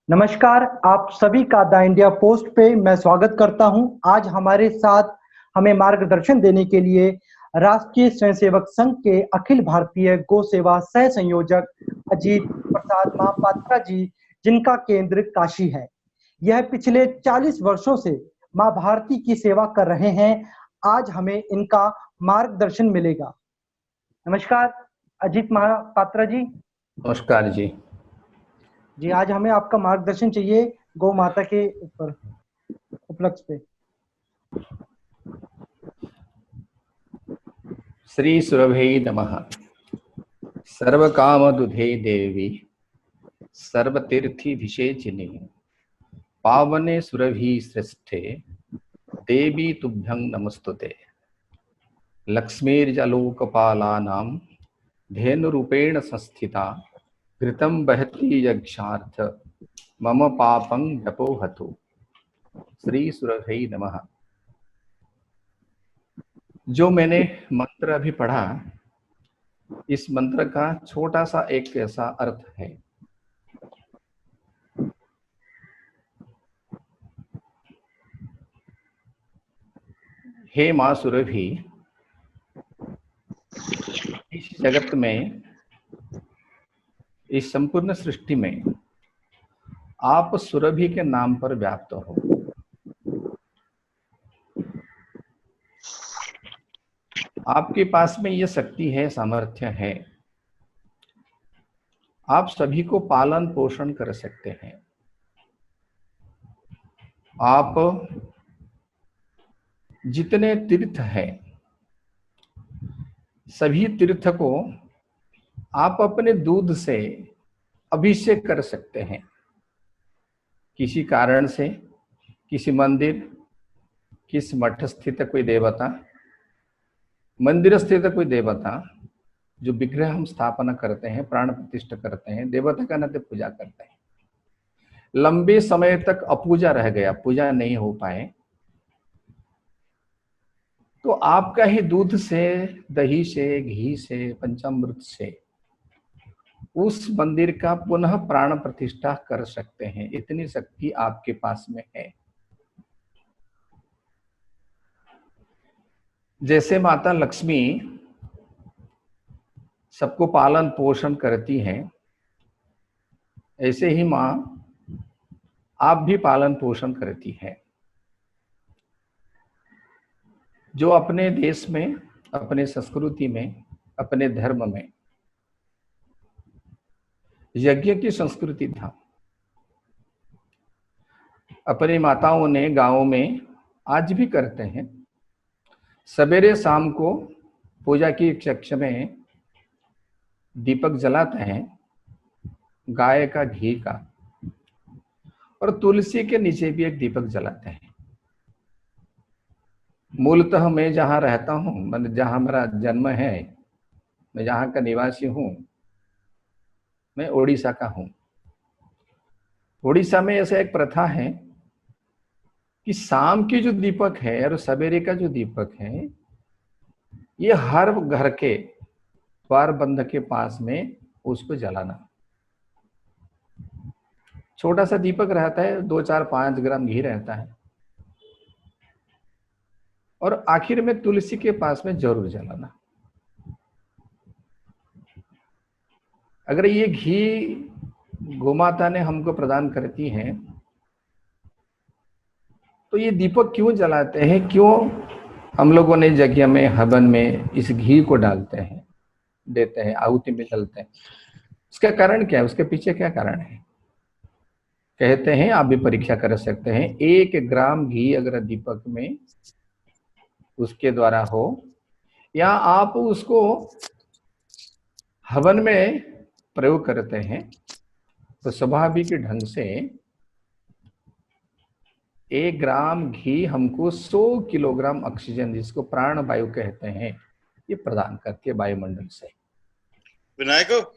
नमस्कार, आप सभी का द इंडिया पोस्ट पे मैं स्वागत करता हूं। आज हमारे साथ हमें मार्गदर्शन देने के लिए राष्ट्रीय स्वयंसेवक संघ के अखिल भारतीय गौ सेवा सह संयोजक अजीत प्रसाद महापात्रा जी, जिनका केंद्र काशी है। यह पिछले 40 वर्षों से मां भारती की सेवा कर रहे हैं। आज हमें इनका मार्गदर्शन मिलेगा। नमस्कार अजीत महापात्रा जी। नमस्कार जी। जी, आज हमें आपका मार्गदर्शन चाहिए गौ माता के ऊपर उपलक्ष्य पे। श्री सुरभै नमः। सर्वकामदुधे देवी सर्वतीर्थिभिषेचिनि पावने सुरभि श्रेष्ठे देवी तुभ्यं नमस्तुते। लक्ष्मीर्जलोकपालानां धेनुरूपेण संस्थिता घृतं वहति यज्ञार्थ मम पापं व्यपोहतु। श्री सुरभै नमः। जो मैंने मंत्र अभी पढ़ा, इस मंत्र का छोटा सा एक ऐसा अर्थ है। हे मां सुरभि, इस जगत में, इस संपूर्ण सृष्टि में आप सुरभि के नाम पर व्याप्त हो। आपके पास में यह शक्ति है, सामर्थ्य है, आप सभी को पालन पोषण कर सकते हैं। आप जितने तीर्थ हैं, सभी तीर्थ को आप अपने दूध से अभिषेक कर सकते हैं। किसी कारण से, किसी मंदिर, किस मठ स्थित कोई देवता, मंदिर स्थित कोई देवता, जो विग्रह हम स्थापना करते हैं, प्राण प्रतिष्ठा करते हैं, देवता का नाते पूजा करते हैं, लंबे समय तक अपूजा रह गया, पूजा नहीं हो पाए, तो आपका ही दूध से, दही से, घी से, पंचामृत से उस मंदिर का पुनः प्राण प्रतिष्ठा कर सकते हैं। इतनी शक्ति आपके पास में है। जैसे माता लक्ष्मी सबको पालन पोषण करती हैं, ऐसे ही मां आप भी पालन पोषण करती है। जो अपने देश में, अपने संस्कृति में, अपने धर्म में यज्ञ की संस्कृति था, अपनी माताओं ने गांवों में आज भी करते हैं। सवेरे शाम को पूजा की कक्ष में दीपक जलाते हैं, गाय का, घी का, और तुलसी के नीचे भी एक दीपक जलाते हैं। मूलतः मैं जहां रहता हूं, मतलब जहां मेरा जन्म है, मैं जहां का निवासी हूं, मैं ओडिशा का हूं। ओडिशा में ऐसा एक प्रथा है कि शाम की जो दीपक है और सवेरे का जो दीपक है, ये हर घर के द्वार बंध के पास में उसको जलाना। छोटा सा दीपक रहता है, 2, 4, 5 ग्राम घी रहता है, और आखिर में तुलसी के पास में जरूर जलाना। अगर ये घी गोमाता ने हमको प्रदान करती है, तो ये दीपक क्यों जलाते हैं, क्यों हम लोगों ने यज्ञ में, हवन में इस घी को डालते हैं, देते हैं, आहुति में जलते हैं? इसका कारण क्या है? उसके पीछे क्या कारण है? कहते हैं, आप भी परीक्षा कर सकते हैं, 1 ग्राम घी अगर दीपक में उसके द्वारा हो, या आप उसको हवन में प्रयोग करते हैं, तो स्वाभाविक ढंग से 1 ग्राम घी हमको 100 किलोग्राम ऑक्सीजन, जिसको प्राण वायु कहते हैं, ये प्रदान करती है वायुमंडल से। विनायक,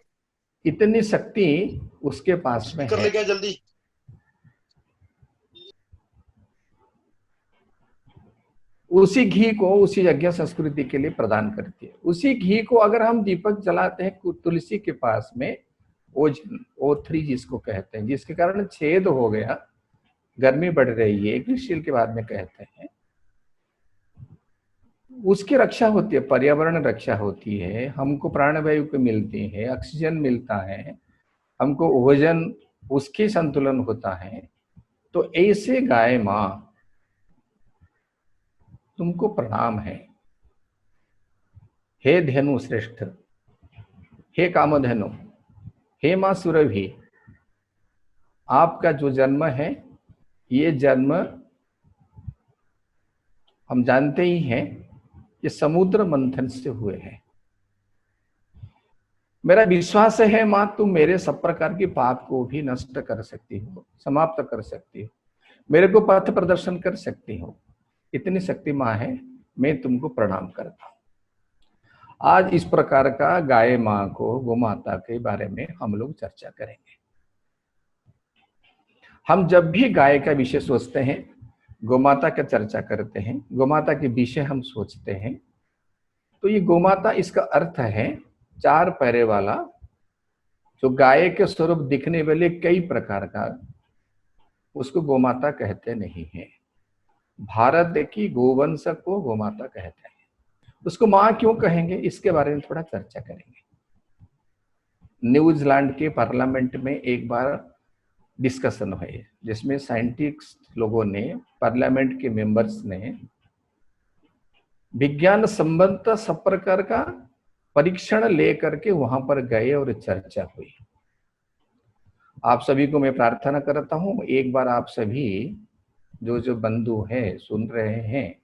इतनी शक्ति उसके पास में कर है। ले क्या जल्दी। उसी घी को उसी यज्ञ संस्कृति के लिए प्रदान करती है। उसी घी को अगर हम दीपक जलाते हैं तुलसी के पास में, ओजन O3 जिसको कहते हैं, जिसके कारण छेद हो गया, गर्मी बढ़ रही है, ग्लेशियर के बाद में कहते हैं, उसकी रक्षा होती है, पर्यावरण रक्षा होती है, हमको प्राणवायु को मिलती है, ऑक्सीजन मिलता है, हमको ओजन उसके संतुलन होता है। तो ऐसे गाय माँ तुमको प्रणाम है। हे धेनु श्रेष्ठ, हे कामधेनु, हे माँ सुरभि, आपका जो जन्म है, ये जन्म हम जानते ही हैं, ये समुद्र मंथन से हुए हैं। मेरा विश्वास है माँ, तुम मेरे सब प्रकार की पाप को भी नष्ट कर सकती हो, समाप्त कर सकती हो, मेरे को पथ प्रदर्शन कर सकती हो। इतनी शक्ति माँ है, मैं तुमको प्रणाम करता हूँ। आज इस प्रकार का गाय माँ को, गौ माता के बारे में हम लोग चर्चा करेंगे। हम जब भी गाय का विषय सोचते हैं, गोमाता का चर्चा करते हैं, गोमाता के विषय हम सोचते हैं, तो ये गोमाता, इसका अर्थ है चार पैरे वाला, जो गाय के स्वरूप दिखने वाले कई प्रकार का, उसको गोमाता कहते नहीं है। भारत की गोवंश को गोमाता कहते हैं। उसको माँ क्यों कहेंगे, इसके बारे में थोड़ा चर्चा करेंगे। न्यूजीलैंड के पार्लियामेंट में एक बार डिस्कशन हुई, जिसमें साइंटिस्ट लोगों ने, पार्लियामेंट के मेंबर्स ने विज्ञान संबंध सब प्रकार का परीक्षण लेकर के वहां पर गए और चर्चा हुई। आप सभी को मैं प्रार्थना करता हूं, एक बार आप सभी जो जो बंधु हैं, सुन रहे हैं,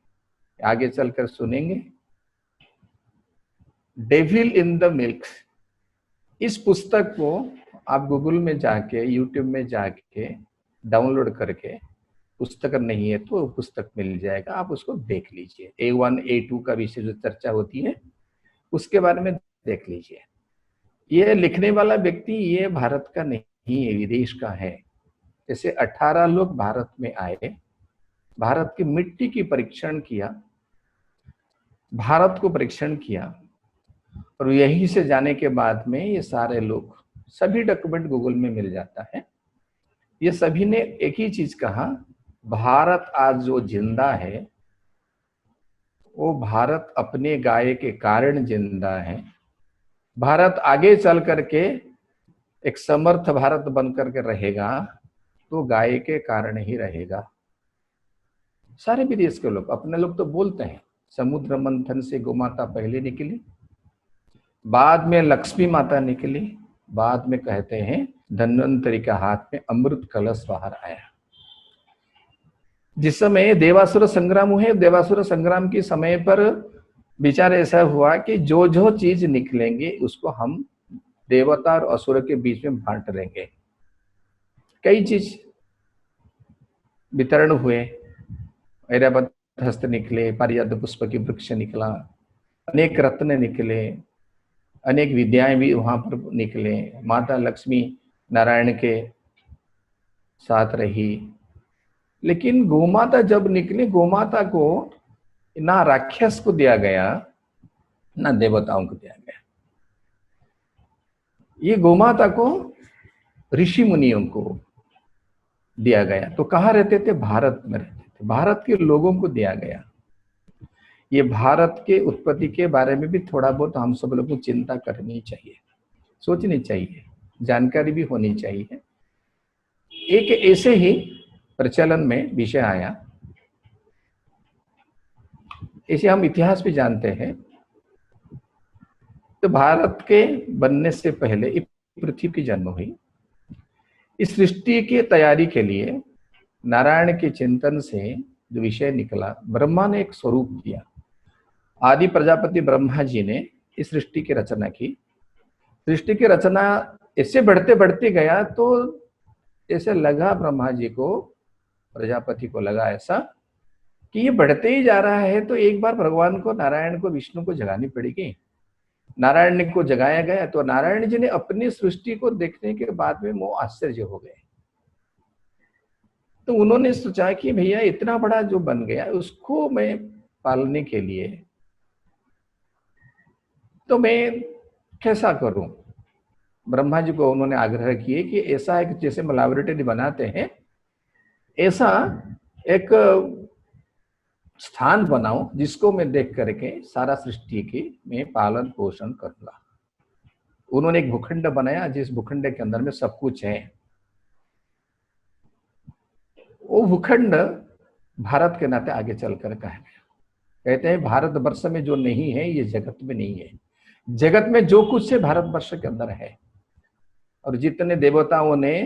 आगे चलकर सुनेंगे। डेविल इन द मिल्क, इस पुस्तक को आप गूगल में जाके, यूट्यूब में जाके डाउनलोड करके, पुस्तक नहीं है तो पुस्तक मिल जाएगा, आप उसको देख लीजिए। A1 A2 का विषय जो चर्चा होती है उसके बारे में देख लीजिए। ये लिखने वाला व्यक्ति ये भारत का नहीं है, विदेश का है। जैसे 18 लोग भारत में आए, भारत की मिट्टी की परीक्षण किया, भारत को परीक्षण किया, और यहीं से जाने के बाद में ये सारे लोग, सभी डॉक्यूमेंट गूगल में मिल जाता है। ये सभी ने एक ही चीज कहा, भारत आज जो जिंदा है वो भारत अपने गाय के कारण जिंदा है। भारत आगे चल करके एक समर्थ भारत बन करके रहेगा तो गाय के कारण ही रहेगा। सारे विदेश के लोग, अपने लोग तो बोलते हैं समुद्र मंथन से गोमाता पहले निकली, बाद में लक्ष्मी माता निकली, बाद में कहते हैं धन्वंतरी के हाथ में अमृत कलश बाहर आया। जिस समय देवासुर संग्राम हुए, देवासुर संग्राम के समय पर विचार ऐसा हुआ कि जो जो चीज निकलेंगे उसको हम देवता और असुर के बीच में बांट देंगे। कई चीज वितरण हुए, ऐरावत हस्त निकले, पारिजात पुष्प की वृक्ष निकला, अनेक रत्न निकले, अनेक विद्याएं भी वहां पर निकले, माता लक्ष्मी नारायण के साथ रही। लेकिन गोमाता जब निकली, गोमाता को ना राक्षस को दिया गया ना देवताओं को दिया गया, ये गोमाता को ऋषि मुनियों को दिया गया। तो कहाँ रहते थे, भारत में रहते थे, भारत के लोगों को दिया गया। ये भारत के उत्पत्ति के बारे में भी थोड़ा बहुत हम सब लोगों को चिंता करनी चाहिए, सोचनी चाहिए, जानकारी भी होनी चाहिए। एक ऐसे ही प्रचलन में विषय आया, इसे हम इतिहास भी जानते हैं। तो भारत के बनने से पहले पृथ्वी की जन्म हुई। इस सृष्टि की तैयारी के लिए नारायण के चिंतन से जो विषय निकला, ब्रह्मा ने एक स्वरूप दिया। आदि प्रजापति ब्रह्मा जी ने इस सृष्टि की रचना की। सृष्टि की रचना ऐसे बढ़ते बढ़ते गया तो ऐसे लगा ब्रह्मा जी को, प्रजापति को लगा ऐसा कि ये बढ़ते ही जा रहा है, तो एक बार भगवान को, नारायण को, विष्णु को जगानी पड़ेगी। नारायण को जगाया गया तो नारायण जी ने अपनी सृष्टि को देखने के बाद में वो आश्चर्य हो गए। तो उन्होंने सोचा कि भैया इतना बड़ा जो बन गया उसको मैं पालने के लिए तो मैं कैसा करूं। ब्रह्मा जी को उन्होंने आग्रह किए कि ऐसा एक जैसे लैबोरेटरी बनाते हैं ऐसा एक स्थान बनाओ जिसको मैं देख करके सारा सृष्टि की मैं पालन पोषण करूंगा। उन्होंने एक भूखंड बनाया जिस भूखंड के अंदर में सब कुछ है। वो भूखंड भारत के नाते आगे चलकर कहा गया। कहते हैं भारतवर्ष में जो नहीं है ये जगत में नहीं है, जगत में जो कुछ है भारतवर्ष के अंदर है। और जितने देवताओं ने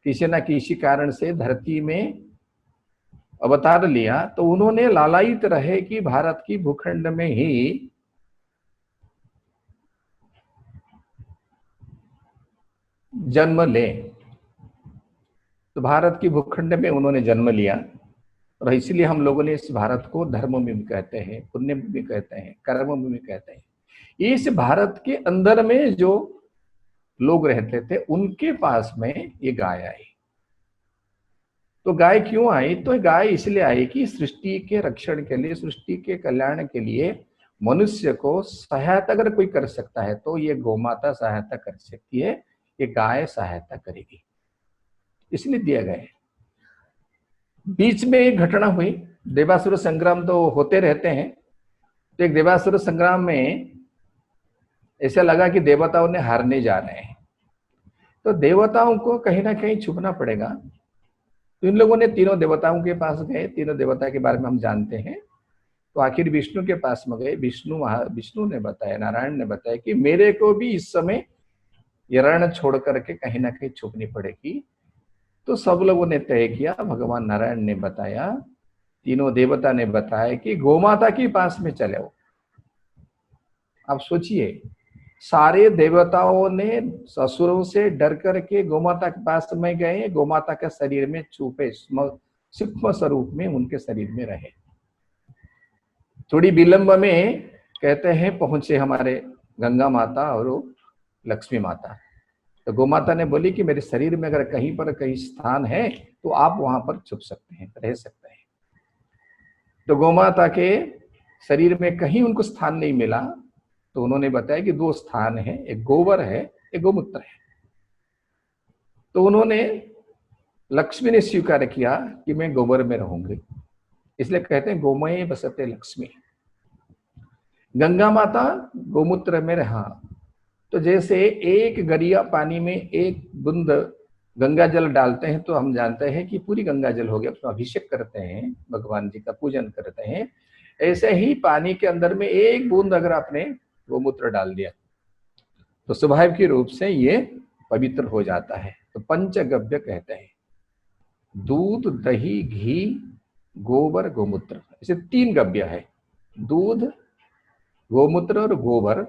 किसी न किसी कारण से धरती में अवतार लिया तो उन्होंने लालायित रहे कि भारत की भूखंड में ही जन्म ले। तो भारत की भूखंड में उन्होंने जन्म लिया और इसलिए हम लोगों ने इस भारत को धर्म में भी कहते हैं, पुण्य में भी कहते हैं, कर्म में भी कहते हैं। इस भारत के अंदर में जो लोग रहते थे उनके पास में ये गाय आई। तो गाय क्यों आई? तो गाय इसलिए आई कि सृष्टि के रक्षण के लिए, सृष्टि के कल्याण के लिए मनुष्य को सहायता अगर कोई कर सकता है तो ये गोमाता सहायता कर सकती है, ये गाय सहायता करेगी, इसलिए दिया गया। बीच में एक घटना हुई, देवासुर संग्राम तो होते रहते हैं। तो एक देवासुर संग्राम में ऐसा लगा कि देवताओं ने हारने जा रहे हैं, तो देवताओं को कहीं ना कहीं छुपना पड़ेगा। तो इन लोगों ने तीनों देवताओं के पास गए, तीनों देवता के बारे में हम जानते हैं। तो आखिर विष्णु के पास में गए। विष्णु ने बताया, नारायण ने बताया कि मेरे को भी इस समय ये रण छोड़ करके कहीं ना कहीं छुपनी पड़ेगी। तो सब लोगों ने तय किया, भगवान नारायण ने बताया, तीनों देवता ने बताया कि गोमाता के पास में चले हो। आप सोचिए, सारे देवताओं ने ससुरों से डर करके गोमाता के पास में गए, गोमाता के शरीर में छुपे, सूक्ष्म स्वरूप में उनके शरीर में रहे। थोड़ी विलंब में कहते हैं पहुंचे हमारे गंगा माता और लक्ष्मी माता। तो गोमाता ने बोली कि मेरे शरीर में अगर कहीं पर कहीं स्थान है तो आप वहां पर छुप सकते हैं, रह सकते हैं। तो गोमाता के शरीर में कहीं उनको स्थान नहीं मिला, तो उन्होंने बताया कि दो स्थान है, एक गोबर है, एक गोमूत्र है। तो उन्होंने, लक्ष्मी ने स्वीकार किया कि मैं गोबर में रहूंगी, इसलिए कहते हैं गोमये बसते लक्ष्मी। गंगा माता गोमूत्र में रहा। तो जैसे एक गरिया पानी में एक बूंद गंगा जल डालते हैं तो हम जानते हैं कि पूरी गंगा जल हो गया, उसमें अभिषेक करते हैं, भगवान जी का पूजन करते हैं। ऐसे ही पानी के अंदर में एक बूंद अगर आपने गोमूत्र डाल दिया तो स्वाभाविक रूप से ये पवित्र हो जाता है। तो पंचगव्य कहते हैं, दूध, दही, घी, गोबर, गोमूत्र, ऐसे तीन गव्य है। दूध, गोमूत्र और गोबर।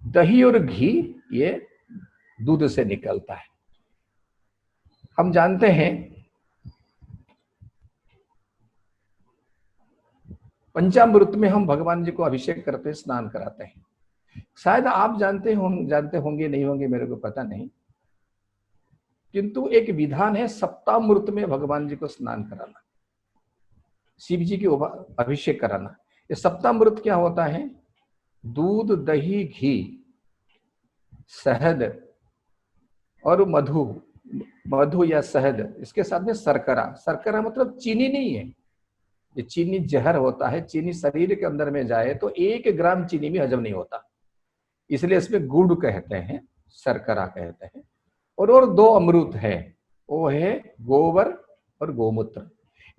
दही और घी ये दूध से निकलता है। हम जानते हैं पंचामृत में हम भगवान जी को अभिषेक करते हैं, स्नान कराते हैं। शायद आप जानते होंगे नहीं होंगे, मेरे को पता नहीं, किंतु एक विधान है सप्तामृत में भगवान जी को स्नान कराना, शिव जी की अभिषेक कराना। ये सप्तामृत क्या होता है? दूध, दही, घी, शहद और मधु या शहद, इसके साथ में शर्करा मतलब चीनी नहीं है, ये चीनी जहर होता है। चीनी शरीर के अंदर में जाए तो 1 ग्राम चीनी भी हजम नहीं होता, इसलिए इसमें गुड़ कहते हैं, शर्करा कहते हैं। और 2 अमृत है, वो है गोबर और गोमूत्र।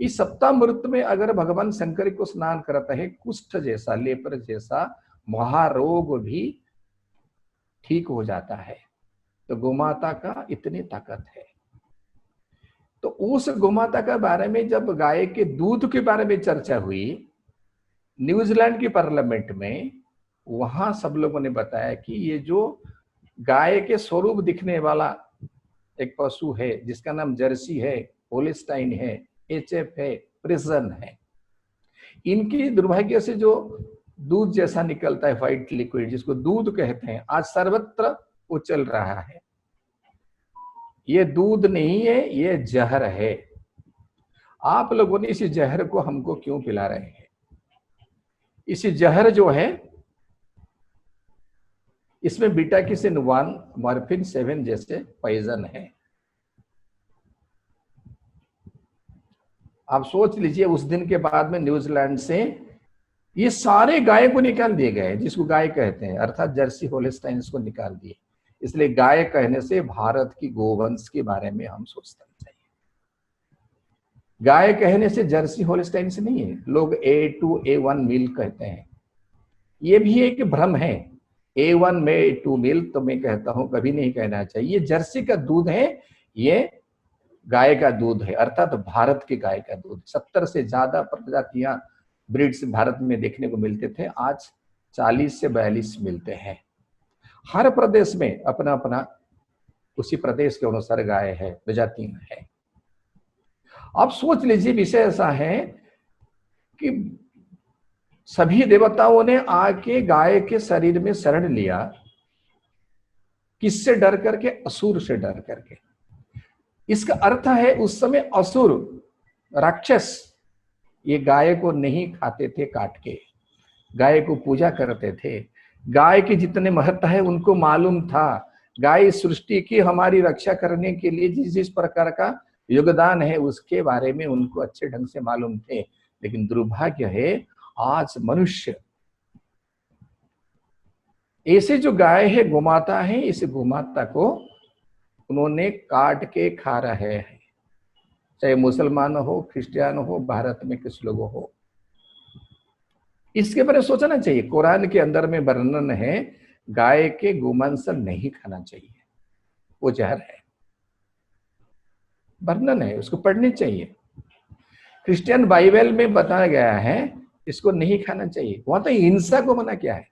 इस सप्तामृत में अगर भगवान शंकर को स्नान करता है, कुष्ठ जैसा, लेपर जैसा महारोग भी ठीक हो जाता है। तो गोमाता का इतनी ताकत है। तो उस गोमाता के बारे में जब गाय के दूध के बारे में चर्चा हुई न्यूजीलैंड की पार्लियामेंट में, वहां सब लोगों ने बताया कि ये जो गाय के स्वरूप दिखने वाला एक पशु है जिसका नाम जर्सी है, होलिस्टाइन है, एचएफ है, प्रिजन है, इनकी दुर्भाग्य से जो दूध जैसा निकलता है व्हाइट लिक्विड, जिसको दूध कहते हैं, आज सर्वत्र वो चल रहा है। ये दूध नहीं है, ये जहर है। आप लोगों ने इस जहर को हमको क्यों पिला रहे हैं? इस जहर जो है, इसमें बीटा किसिन 1, मॉर्फिन 7 जैसे पॉइजन है। आप सोच लीजिए, उस दिन के बाद में न्यूजीलैंड से ये सारे गाय को निकाल दिए गए, जिसको गाय कहते हैं, अर्थात जर्सी होल्स्टाइन्स को निकाल दिए। इसलिए गाय कहने से भारत की गोवंश के बारे में हम सोचना चाहिए। गाय कहने से जर्सी होल्स्टाइन्स नहीं है, लोग A2 A1 मिल कहते हैं, ये भी एक भ्रम है। A1 में A2 मिल तो मैं कहता हूं कभी नहीं कहना चाहिए। ये जर्सी का दूध है, ये गाय का दूध है, अर्थात भारत की गाय का दूध। 70 से ज्यादा प्रजातियां ब्रीड्स भारत में देखने को मिलते थे, आज 40 से 42 मिलते हैं। हर प्रदेश में अपना अपना उसी प्रदेश के अनुसार गाय है, प्रजातियां है। आप सोच लीजिए, विषय ऐसा है कि सभी देवताओं ने आके गाय के शरीर में शरण लिया, किससे डर करके? असुर से डर करके। इसका अर्थ है उस समय असुर राक्षस ये गाय को नहीं खाते थे काट के, गाय को पूजा करते थे। गाय के जितने महत्व है उनको मालूम था। गाय सृष्टि की हमारी रक्षा करने के लिए जिस जिस प्रकार का योगदान है उसके बारे में उनको अच्छे ढंग से मालूम थे। लेकिन दुर्भाग्य है, आज मनुष्य ऐसे जो गाय है, गोमाता है, इस गोमाता को उन्होंने काट के खा रहे हैं। चाहे मुसलमान हो, क्रिश्चियन हो, भारत में किस लोग हो, इसके बारे में सोचना चाहिए। कुरान के अंदर में वर्णन है, गाय के गोमांस नहीं खाना चाहिए, वो जहर है, वर्णन है, उसको पढ़नी चाहिए। क्रिश्चियन बाइबल में बताया गया है इसको नहीं खाना चाहिए, वहां तो हिंसा को मना किया है।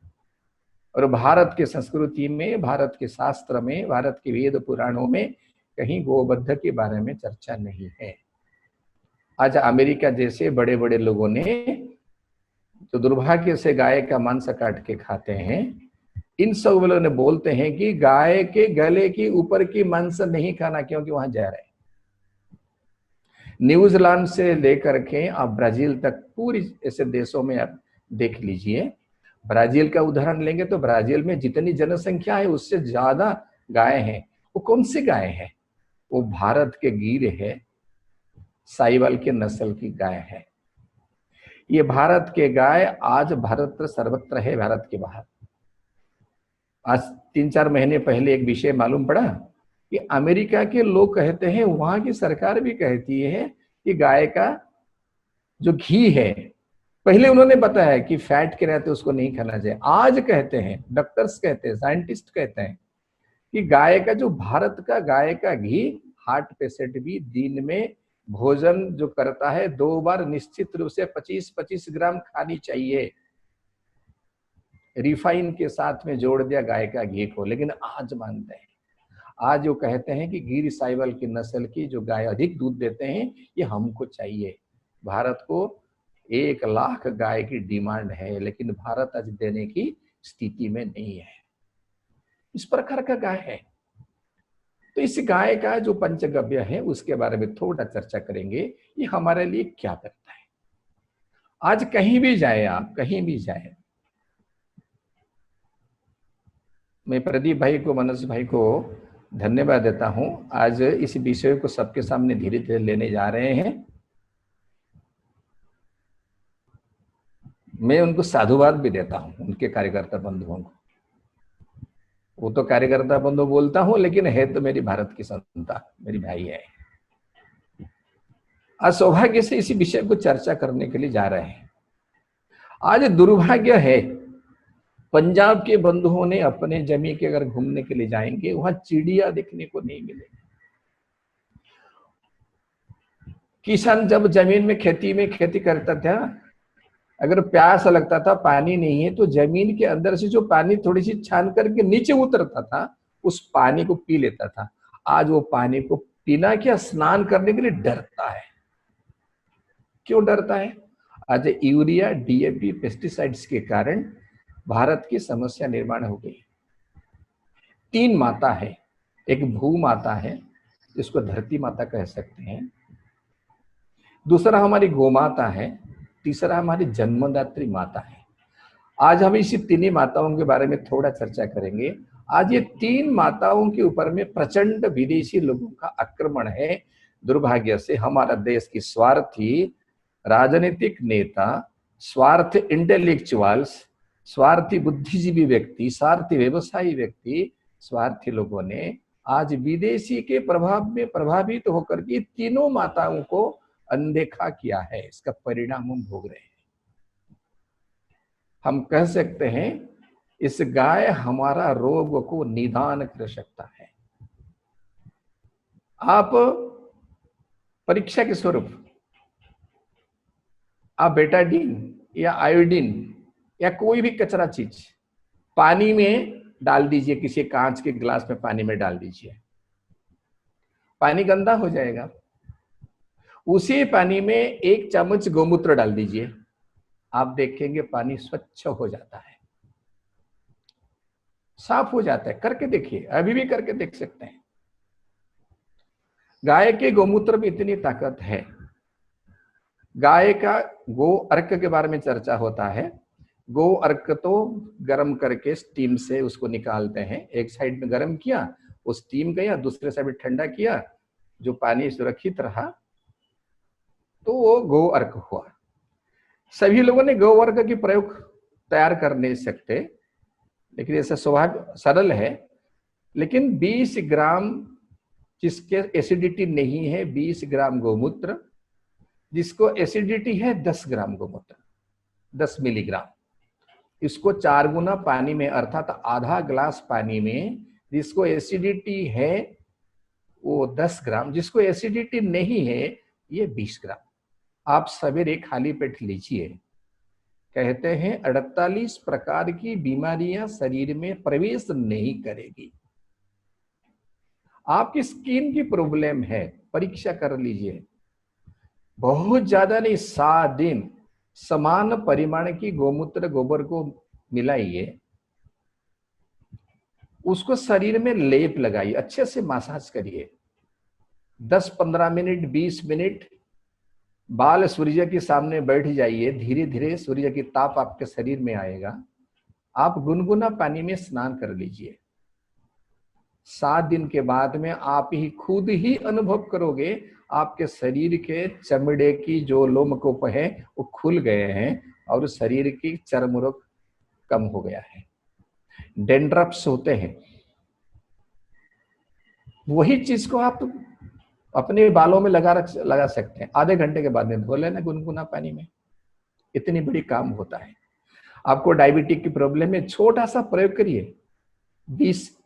और भारत के संस्कृति में, भारत के शास्त्र में, भारत के वेद पुराणों में कहीं गोवध के बारे में चर्चा नहीं है। आज अमेरिका जैसे बड़े बड़े लोगों ने जो दुर्भाग्य से गाय का मांस काट के खाते हैं, इन सब वालों ने बोलते हैं कि गाय के गले की ऊपर की मांस नहीं खाना, क्योंकि वहां जहर है। न्यूजीलैंड से लेकर के आप ब्राजील तक पूरी ऐसे देशों में आप देख लीजिए। ब्राजील का उदाहरण लेंगे तो ब्राजील में जितनी जनसंख्या है उससे ज्यादा गाय हैं। वो कौन सी गाय है? वो भारत के गिर है, साहिवाल के नस्ल की गाय है। ये भारत के गाय आज भारत सर्वत्र है, भारत के बाहर। आज 3-4 महीने पहले एक विषय मालूम पड़ा कि अमेरिका के लोग कहते हैं, वहां की सरकार भी कहती है कि गाय का जो घी है, पहले उन्होंने बताया कि फैट के रहते उसको नहीं खाना चाहिए। आज कहते हैं, डॉक्टर्स कहते हैं, साइंटिस्ट कहते हैं कि गाय का जो भारत का गाय का घी, हार्ट पेशेंट भी दिन में भोजन जो करता है 2 बार निश्चित रूप से 25-25 ग्राम खानी चाहिए। रिफाइन के साथ में जोड़ दिया गाय का घी को। लेकिन आज मानते हैं, आज वो कहते हैं कि गिर साहिवाल की नस्ल की जो गाय अधिक दूध देते हैं ये हमको चाहिए। भारत को 1 लाख गाय की डिमांड है, लेकिन भारत आज देने की स्थिति में नहीं है। इस प्रकार का गाय है। तो इस गाय का जो पंचगव्य है उसके बारे में थोड़ा चर्चा करेंगे, ये हमारे लिए क्या करता है। आज कहीं भी जाए, आप कहीं भी जाए, मैं प्रदीप भाई को, मनोज भाई को धन्यवाद देता हूं। आज इस विषय को सबके सामने धीरे धीरे लेने जा रहे हैं। मैं उनको साधुवाद भी देता हूं, उनके कार्यकर्ता बंधुओं को। वो तो कार्यकर्ता बंधु बोलता हूं, लेकिन है तो मेरी भारत की संतान, मेरी भाई है। आज सौभाग्य से इसी विषय को चर्चा करने के लिए जा रहे हैं। आज दुर्भाग्य है, पंजाब के बंधुओं ने अपने जमीन के अगर घूमने के लिए जाएंगे, वहां चिड़िया देखने को नहीं मिलेगी। किसान जब जमीन में खेती करता था, अगर प्यास लगता था, पानी नहीं है, तो जमीन के अंदर से जो पानी थोड़ी सी छान करके नीचे उतरता था, उस पानी को पी लेता था। आज वो पानी को पीना क्या, स्नान करने के लिए डरता है। क्यों डरता है? आज यूरिया, DAP, पेस्टिसाइड्स के कारण भारत की समस्या निर्माण हो गई। 3 माता है, एक भू माता है जिसको धरती माता कह सकते हैं, दूसरा हमारी गोमाता है, तीसरा हमारी जन्मदात्री माता है। आज हम इसी तीन माताओं के बारे में थोड़ा चर्चा करेंगे। आज ये तीन माताओं के ऊपर में प्रचंड विदेशी लोगों का आक्रमण है। दुर्भाग्य से हमारा देश की स्वार्थी राजनीतिक नेता, स्वार्थ इंटेलेक्चुअल्स, स्वार्थी बुद्धिजीवी व्यक्ति, स्वार्थी व्यवसायी व्यक्ति, स्वार्थी लोगों ने आज विदेशी के प्रभाव में प्रभावित होकर के तीनों माताओं को अनदेखा किया है। इसका परिणाम हम भोग रहे हैं। हम कह सकते हैं इस गाय हमारा रोग को निदान कर सकता है। आप परीक्षा के स्वरूप आप बेटाडीन या आयोडीन या कोई भी कचरा चीज पानी में डाल दीजिए, किसी कांच के गिलास में पानी में डाल दीजिए, पानी गंदा हो जाएगा। उसी पानी में 1 चम्मच गौमूत्र डाल दीजिए, आप देखेंगे पानी स्वच्छ हो जाता है, साफ हो जाता है। करके देखिए, अभी भी करके देख सकते हैं। गाय के गौमूत्र में इतनी ताकत है। गाय का गो अर्क के बारे में चर्चा होता है। गो अर्क तो गर्म करके स्टीम से उसको निकालते हैं। एक साइड में गर्म किया, वो स्टीम गया, दूसरे साइड में ठंडा किया, जो पानी सुरक्षित रहा, तो वो गो अर्क हुआ। सभी लोगों ने गो अर्क की प्रयोग तैयार कर नहीं सकते, लेकिन ऐसा स्वभाव सरल है। लेकिन 20 ग्राम जिसके एसिडिटी नहीं है, 20 ग्राम गौमूत्र, जिसको एसिडिटी है 10 ग्राम गौमूत्र, 10 मिलीग्राम, इसको 4 गुना पानी में, अर्थात आधा ग्लास पानी में, जिसको एसिडिटी है वो 10 ग्राम, जिसको एसिडिटी नहीं है ये 20 ग्राम। आप सवेरे खाली पेट लीजिए। कहते हैं 48 प्रकार की बीमारियां शरीर में प्रवेश नहीं करेगी। आपकी स्किन की प्रॉब्लम है, परीक्षा कर लीजिए। बहुत ज्यादा नहीं, 7 दिन समान परिमाण की गौमूत्र गोबर को मिलाइए, उसको शरीर में लेप लगाइए, अच्छे से मसाज करिए, 10-15 मिनट 20 मिनट बाल सूर्य के सामने बैठ जाइए। धीरे धीरे सूर्य की ताप आपके शरीर में आएगा। आप गुनगुना पानी में स्नान कर लीजिए। 7 दिन के बाद में आप ही खुद ही अनुभव करोगे, आपके शरीर के चमड़े की जो लोमकूप है वो खुल गए हैं और शरीर की चर्म रोग कम हो गया है। डेंड्रफ्स होते हैं, वही चीज को आप अपने बालों में लगा सकते हैं। आधे घंटे के बाद में धो लेना गुनगुना पानी में, इतनी बड़ी काम होता है। आपको डायबिटिक की प्रॉब्लम है, छोटा सा प्रयोग करिए, 20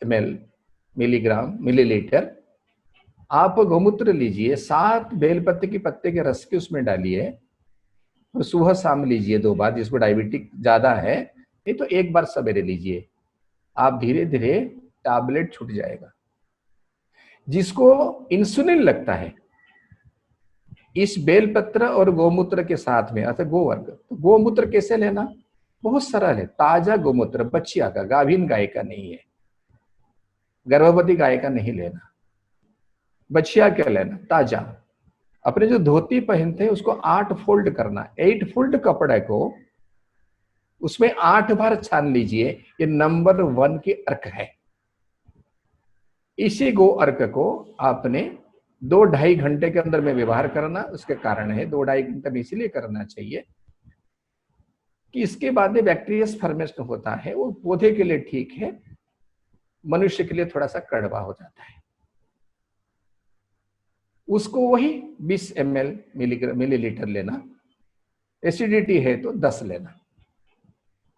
मिलीलीटर आप गौमूत्र लीजिए, 7 बेलपत्ते की पत्ते के रस के उसमें डालिए और सुबह शाम लीजिए 2 बार। जिसको डायबिटिक ज्यादा है नहीं तो 1 बार सवेरे लीजिए, आप धीरे धीरे टैबलेट छूट जाएगा। जिसको इंसुलिन लगता है, इस बेलपत्र और गौमूत्र के साथ में, अर्थात गोवर्ग, तो गौमूत्र कैसे लेना, बहुत सरल है। ताजा गौमूत्र, बच्चिया का, गाभिन गाय का नहीं है, गर्भवती गाय का नहीं लेना, बच्चिया क्या लेना, ताजा। अपने जो धोती पहनते हैं उसको 8 फोल्ड करना, 8 फोल्ड कपड़े को उसमें 8 बार छान लीजिए। ये नंबर 1 की अर्क है। इसी गो अर्क को आपने 2-2.5 घंटे के अंदर में व्यवहार करना। उसके कारण है 2-2.5 घंटे में इसलिए करना चाहिए कि इसके बाद में बैक्टीरिया फॉर्मेशन होता है, वो पौधे के लिए ठीक है, मनुष्य के लिए थोड़ा सा कड़वा हो जाता है। उसको वही 20 मिलीलीटर लेना, एसिडिटी है तो 10 लेना।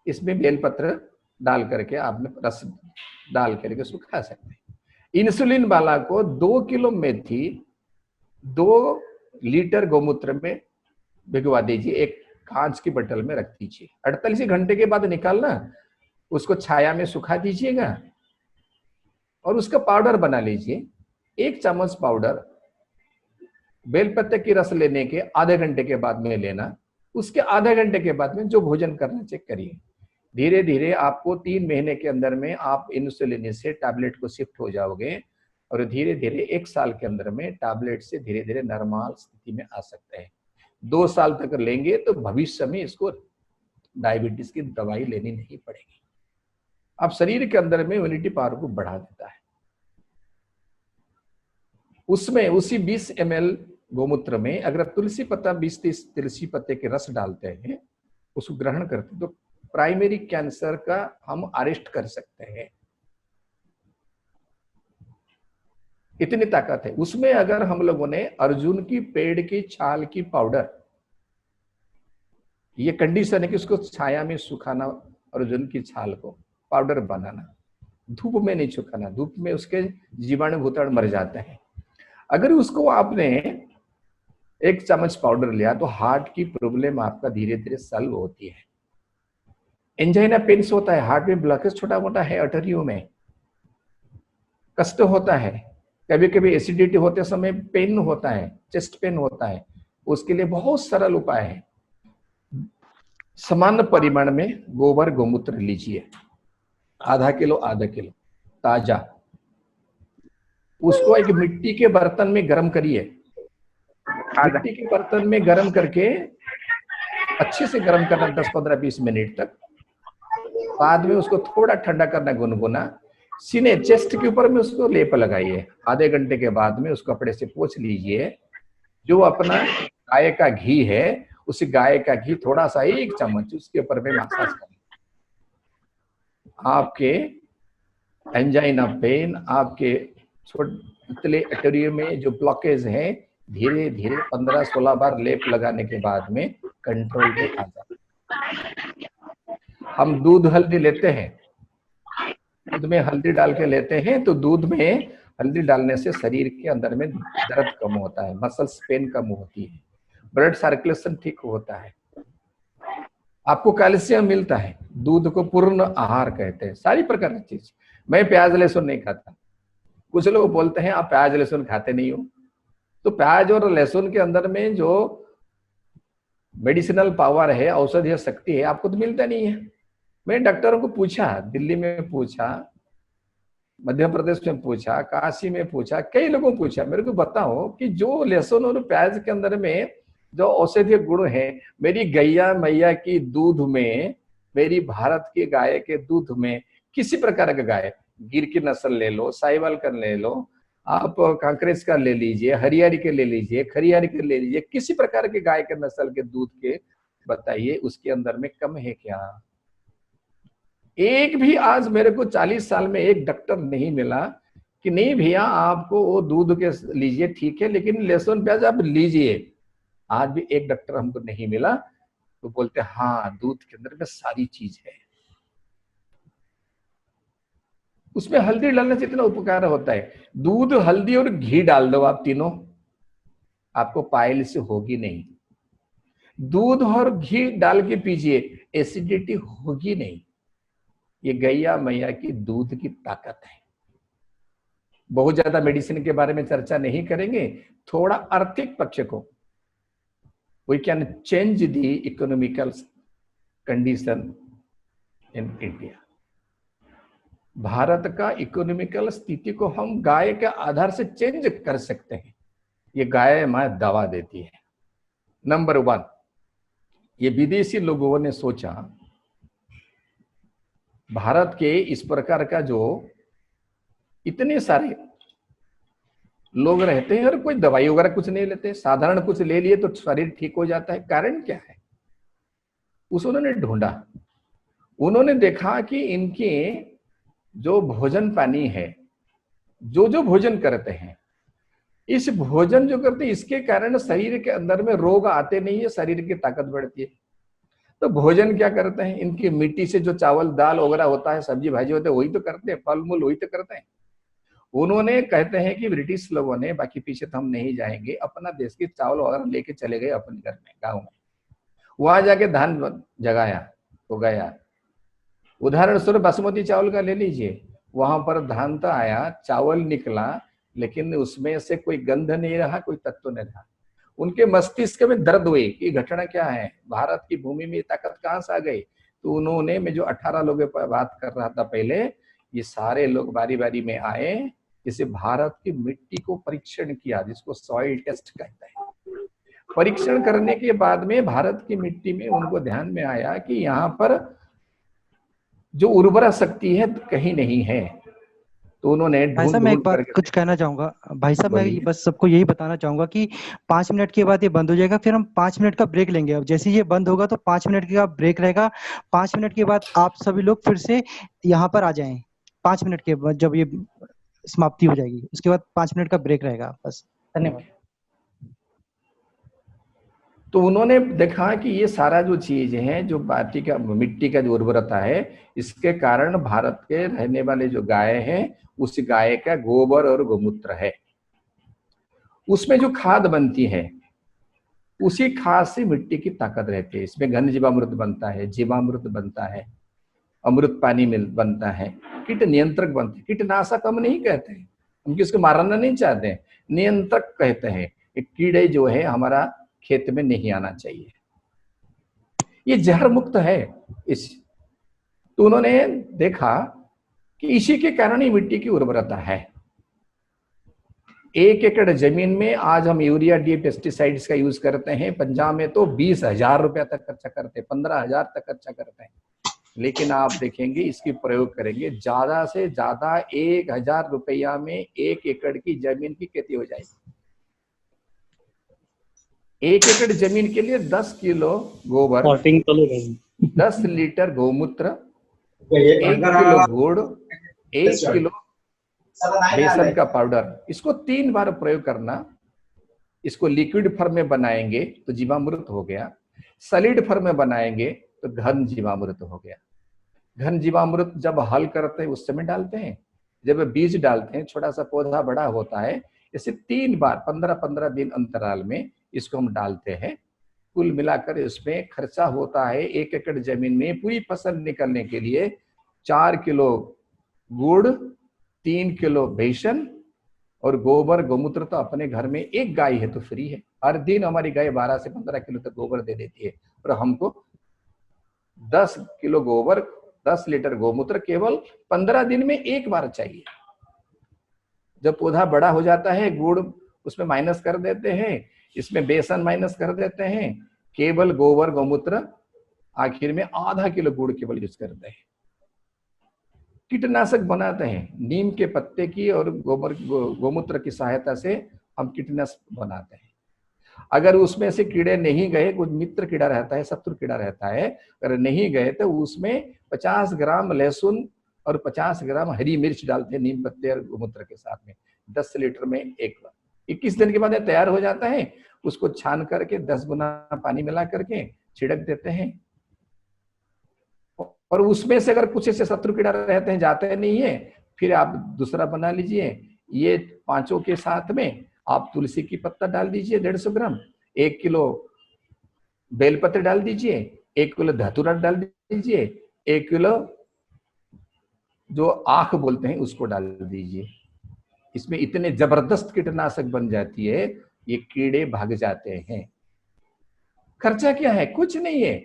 इसमें बेलपत्र डाल करके आपने रस डाल करके उसको खा सकते हैं। इंसुलिन वाला को 2 किलो मेथी 2 लीटर गौमूत्र में भिगवा दीजिए, एक कांच की बोतल में रख दीजिए। 48 घंटे के बाद निकालना, उसको छाया में सुखा दीजिएगा और उसका पाउडर बना लीजिए। 1 चम्मच पाउडर बेलपत्ते की रस लेने के आधे घंटे के बाद में लेना। उसके आधे घंटे के बाद में जो भोजन करना चेक करिए। धीरे धीरे आपको 3 महीने के अंदर में आप इंसुलिन से टैबलेट को शिफ्ट हो जाओगे और धीरे धीरे 1 साल के अंदर में टैबलेट से धीरे धीरे नॉर्मल स्थिति में आ सकते हैं। 2 साल तक लेंगे तो भविष्य में इसको डायबिटीज की दवाई लेनी नहीं पड़ेगी। अब शरीर के अंदर में इम्यूनिटी पावर को बढ़ा देता है। उसमें उसी 20 ml गोमूत्र में अगर तुलसी पत्ता 20-30 तुलसी पत्ते के रस डालते हैं, उसको ग्रहण करते तो प्राइमरी कैंसर का हम अरेस्ट कर सकते हैं। इतनी ताकत है उसमें। अगर हम लोगों ने अर्जुन की पेड़ की छाल की पाउडर, ये कंडीशन है कि उसको छाया में सुखाना, अर्जुन की छाल को पाउडर बनाना, धूप में नहीं सुखाना, धूप में उसके जीवाणु भूताणु मर जाते हैं। अगर उसको आपने 1 चम्मच पाउडर लिया तो हार्ट की प्रॉब्लम आपका धीरे धीरे सॉल्व होती है। एंजाइना पेन्स होता है, हार्ट में ब्लॉकेज छोटा मोटा है, आर्टरियों में कष्ट होता है, कभी कभी एसिडिटी होते समय पेन होता है, चेस्ट पेन होता है, उसके लिए बहुत सरल उपाय है। समान परिमाण में गोबर गोमूत्र लीजिए, आधा किलो ताजा, उसको एक मिट्टी के बर्तन में गर्म करिए। मिट्टी के बर्तन में गर्म करके अच्छे से गर्म करना 10-15-20 मिनट तक। बाद में उसको थोड़ा ठंडा करना गुनगुना, सीने चेस्ट के ऊपर में उसको लेप लगाइए। आधे घंटे के बाद में उसको कपड़े से पोंछ लीजिए। जो अपना गाय का घी है, उस गाय का घी थोड़ा सा 1 चम्मच उसके ऊपर में मसाज करें। आपके एंजाइना पेन, आपके छोटे आर्टरी में जो ब्लॉकेज है, धीरे धीरे 15-16 बार लेप लगाने के बाद में कंट्रोल पे आ जाए। हम दूध हल्दी लेते हैं, दूध में हल्दी डाल के लेते हैं, तो दूध में हल्दी डालने से शरीर के अंदर में दर्द कम होता है, मसल्स पेन कम होती है, ब्लड सर्कुलेशन ठीक होता है, आपको कैल्शियम मिलता है। दूध को पूर्ण आहार कहते हैं, सारी प्रकार की चीज। मैं प्याज लहसुन नहीं खाता। कुछ लोग बोलते हैं आप प्याज लहसुन खाते नहीं हो, तो प्याज और लहसुन के अंदर में जो मेडिसिनल पावर है, औषधीय शक्ति है, आपको तो मिलता नहीं है। मैं डॉक्टरों को पूछा, दिल्ली में पूछा, मध्य प्रदेश में पूछा, काशी में पूछा, कई लोगों को पूछा, मेरे को बताओ कि जो लहसुन और प्याज के अंदर में जो औषधीय गुण है, मेरी गैया मैया की दूध में, मेरी भारत की गाय के दूध में, किसी प्रकार का गाय, गिर की नस्ल ले लो, साहिवाल का ले लो, आप कांकरेज का ले लीजिए, हरियाणी के ले लीजिए, खरियारी के ले लीजिए, किसी प्रकार के गाय के नस्ल के दूध के बताइए उसके अंदर में कम है क्या? एक भी आज मेरे को 40 साल में एक डॉक्टर नहीं मिला कि नहीं भैया आपको वो दूध के लीजिए ठीक है, लेकिन लहसुन प्याज आप लीजिए। आज भी एक डॉक्टर हमको नहीं मिला। तो बोलते हाँ, दूध के अंदर में सारी चीज है। उसमें हल्दी डालने से इतना उपकार होता है। दूध, हल्दी और घी डाल दो आप तीनों, आपको पाइल्स होगी नहीं। दूध और घी डाल के पीजिए, एसिडिटी होगी नहीं। ये गैया मैया की दूध की ताकत है। बहुत ज्यादा मेडिसिन के बारे में चर्चा नहीं करेंगे, थोड़ा आर्थिक पक्ष को, we can change the economical condition in India. भारत का इकोनॉमिकल स्थिति को हम गाय के आधार से चेंज कर सकते हैं। ये गाय मां दवा देती है। नंबर 1, ये विदेशी लोगों ने सोचा भारत के इस प्रकार का जो इतने सारे लोग रहते हैं और कोई दवाई वगैरह कुछ नहीं लेते, साधारण कुछ ले लिए तो शरीर ठीक हो जाता है, कारण क्या है? उन्होंने ढूंढा, उन्होंने देखा कि इनके जो भोजन पानी है, जो भोजन करते हैं, इस भोजन जो करते हैं इसके कारण शरीर के अंदर में रोग आते नहीं है, शरीर की ताकत बढ़ती है। तो भोजन क्या करते हैं? इनकी मिट्टी से जो चावल दाल वगैरह होता है, सब्जी भाजी होते हैं, वही तो करते हैं, फल मूल वही तो करते हैं। उन्होंने कहते हैं कि ब्रिटिश लोगों ने, बाकी पीछे तो हम नहीं जाएंगे, अपना देश के चावल वगैरह लेके चले गए अपने घर में, गाँव में, वहां जाके धान जगाया तो गया। उदाहरण स्वरूप बासमती चावल का ले लीजिए, वहां पर धान तो आया, चावल निकला, लेकिन उसमें से कोई गंध नहीं रहा, कोई तत्व नहीं रहा। उनके मस्तिष्क में दर्द हुई कि घटना क्या है, भारत की भूमि में ताकत कहां से आ गई। तो उन्होंने, मैं जो 18 लोगों पर बात कर रहा था पहले, ये सारे लोग बारी बारी में आए, जैसे भारत की मिट्टी को परीक्षण किया, जिसको सॉइल टेस्ट कहते हैं। परीक्षण करने के बाद में भारत की मिट्टी में उनको ध्यान में आया कि यहाँ पर जो उर्वरा शक्ति है कहीं नहीं है, तो उन्होंने भाई साहब ढूंढ मैं एक ढूंढ बात करके कुछ कहना चाहूंगा। भाई साहब मैं बोलिए। बस सबको यही बताना चाहूंगा कि 5 मिनट के बाद ये बंद हो जाएगा, फिर हम 5 मिनट का ब्रेक लेंगे। अब जैसे ही ये बंद होगा तो 5 मिनट का ब्रेक रहेगा। 5 मिनट के बाद आप सभी लोग फिर से यहाँ पर आ जाएं। 5 मिनट के बाद जब ये समाप्ति हो जाएगी उसके बाद 5 मिनट का ब्रेक रहेगा। बस धन्यवाद। तो उन्होंने देखा कि ये सारा जो चीज है, जो माटी का मिट्टी का जो उर्वरता है, इसके कारण भारत के रहने वाले जो गाय है, उस गाय का गोबर और गोमूत्र है, उसमें जो खाद बनती है उसी खाद से मिट्टी की ताकत रहती है। इसमें घन जीवामृत बनता है, जीवामृत बनता है, अमृत पानी मिल बनता है, कीट नियंत्रक बनते हैं। कीटनाशक हम नहीं कहते हैं, हम किसको मारना नहीं चाहते हैं, नियंत्रक कहते हैं। कीड़े जो है हमारा खेत में नहीं आना चाहिए, ये जहर मुक्त है। इस तो उन्होंने देखा कि इसी के कारण ही मिट्टी की उर्वरता है। 1 एकड़ जमीन में आज हम यूरिया डी पेस्टिसाइड्स का यूज करते हैं, पंजाब में तो 20,000 रुपया तक खर्चा करते हैं, 15,000 तक खर्चा करते हैं। लेकिन आप देखेंगे इसकी प्रयोग करेंगे ज्यादा से ज्यादा 1,000 रुपया में 1 एकड़ की जमीन की खेती हो जाएगी। 1 एकड़ जमीन के लिए 10 किलो गोबर, 10 लीटर गौमूत्र, 1 किलो गुड़, 1 किलो बेसन का पाउडर, इसको 3 बार प्रयोग करना। इसको लिक्विड फॉर्म में बनाएंगे तो जीवामृत हो गया, सॉलिड फॉर्म में बनाएंगे तो घन जीवामृत हो गया। घन जीवामृत जब हल करते हैं उस समय डालते हैं, जब बीज डालते हैं, छोटा सा पौधा बड़ा होता है, इसे 3 बार 15-15 दिन अंतराल में इसको हम डालते हैं। कुल मिलाकर इसमें खर्चा होता है 1 एकड़ जमीन में पूरी फसल निकलने के लिए 4 किलो गुड़, 3 किलो बेसन और गोबर गोमूत्र। तो अपने घर में एक गाय है तो फ्री है, हर दिन हमारी गाय 12 से 15 किलो तक गोबर दे देती है, और हमको 10 किलो गोबर, 10 लीटर गोमूत्र केवल 15 दिन में एक बार चाहिए। जब पौधा बड़ा हो जाता है, गुड़ उसमें माइनस कर देते हैं, इसमें बेसन माइनस कर देते हैं, केवल गोबर गोमूत्र, आखिर में आधा किलो गुड़ केवल यूज करते हैं। कीटनाशक बनाते हैं, नीम के पत्ते की और गोबर गोमूत्र की सहायता से हम कीटनाशक बनाते हैं। अगर उसमें से कीड़े नहीं गए, कुछ मित्र कीड़ा रहता है, शत्रु कीड़ा रहता है, अगर नहीं गए तो उसमें 50 ग्राम लहसुन और 50 ग्राम हरी मिर्च डालते हैं नीम पत्ते और गोमूत्र के साथ में, 10 लीटर में एक बार। 21 दिन के बाद तैयार हो जाता है, उसको छान करके 10 गुना पानी मिला करके छिड़क देते हैं। और उसमें से अगर कुछ ऐसे शत्रु कीड़ा रहते हैं, जाते नहीं है, फिर आप दूसरा बना लीजिए। ये 5 के साथ में आप तुलसी की पत्ता डाल दीजिए 150 ग्राम, 1 किलो बेलपत्र डाल दीजिए, 1 किलो धतूरा डाल दीजिए, 1 किलो जो आंख बोलते हैं उसको डाल दीजिए। इसमें इतने जबरदस्त कीटनाशक बन जाती है, ये कीड़े भाग जाते हैं। खर्चा क्या है? कुछ नहीं है,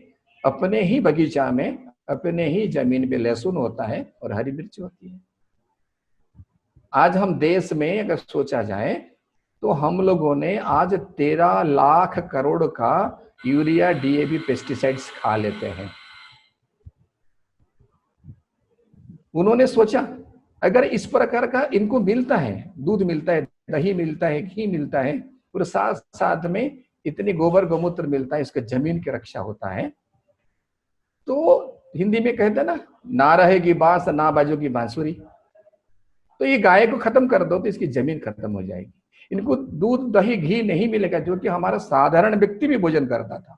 अपने ही बगीचा में, अपने ही जमीन पे लहसुन होता है और हरी मिर्च होती है। आज हम देश में अगर सोचा जाए तो हम लोगों ने आज 13 लाख करोड़ का यूरिया डीएपी पेस्टिसाइड्स खा लेते हैं। उन्होंने सोचा अगर इस प्रकार का इनको मिलता है, दूध मिलता है, दही मिलता है, घी मिलता है, और साथ साथ में इतनी गोबर गोमूत्र मिलता है, इसका जमीन की रक्षा होता है, तो हिंदी में कहते हैं ना रहेगी बांस ना बाजोगी बांसुरी। तो ये गाय को खत्म कर दो तो इसकी जमीन खत्म हो जाएगी। इनको दूध दही घी नहीं मिलेगा, जो कि हमारा साधारण व्यक्ति भी भोजन करता था।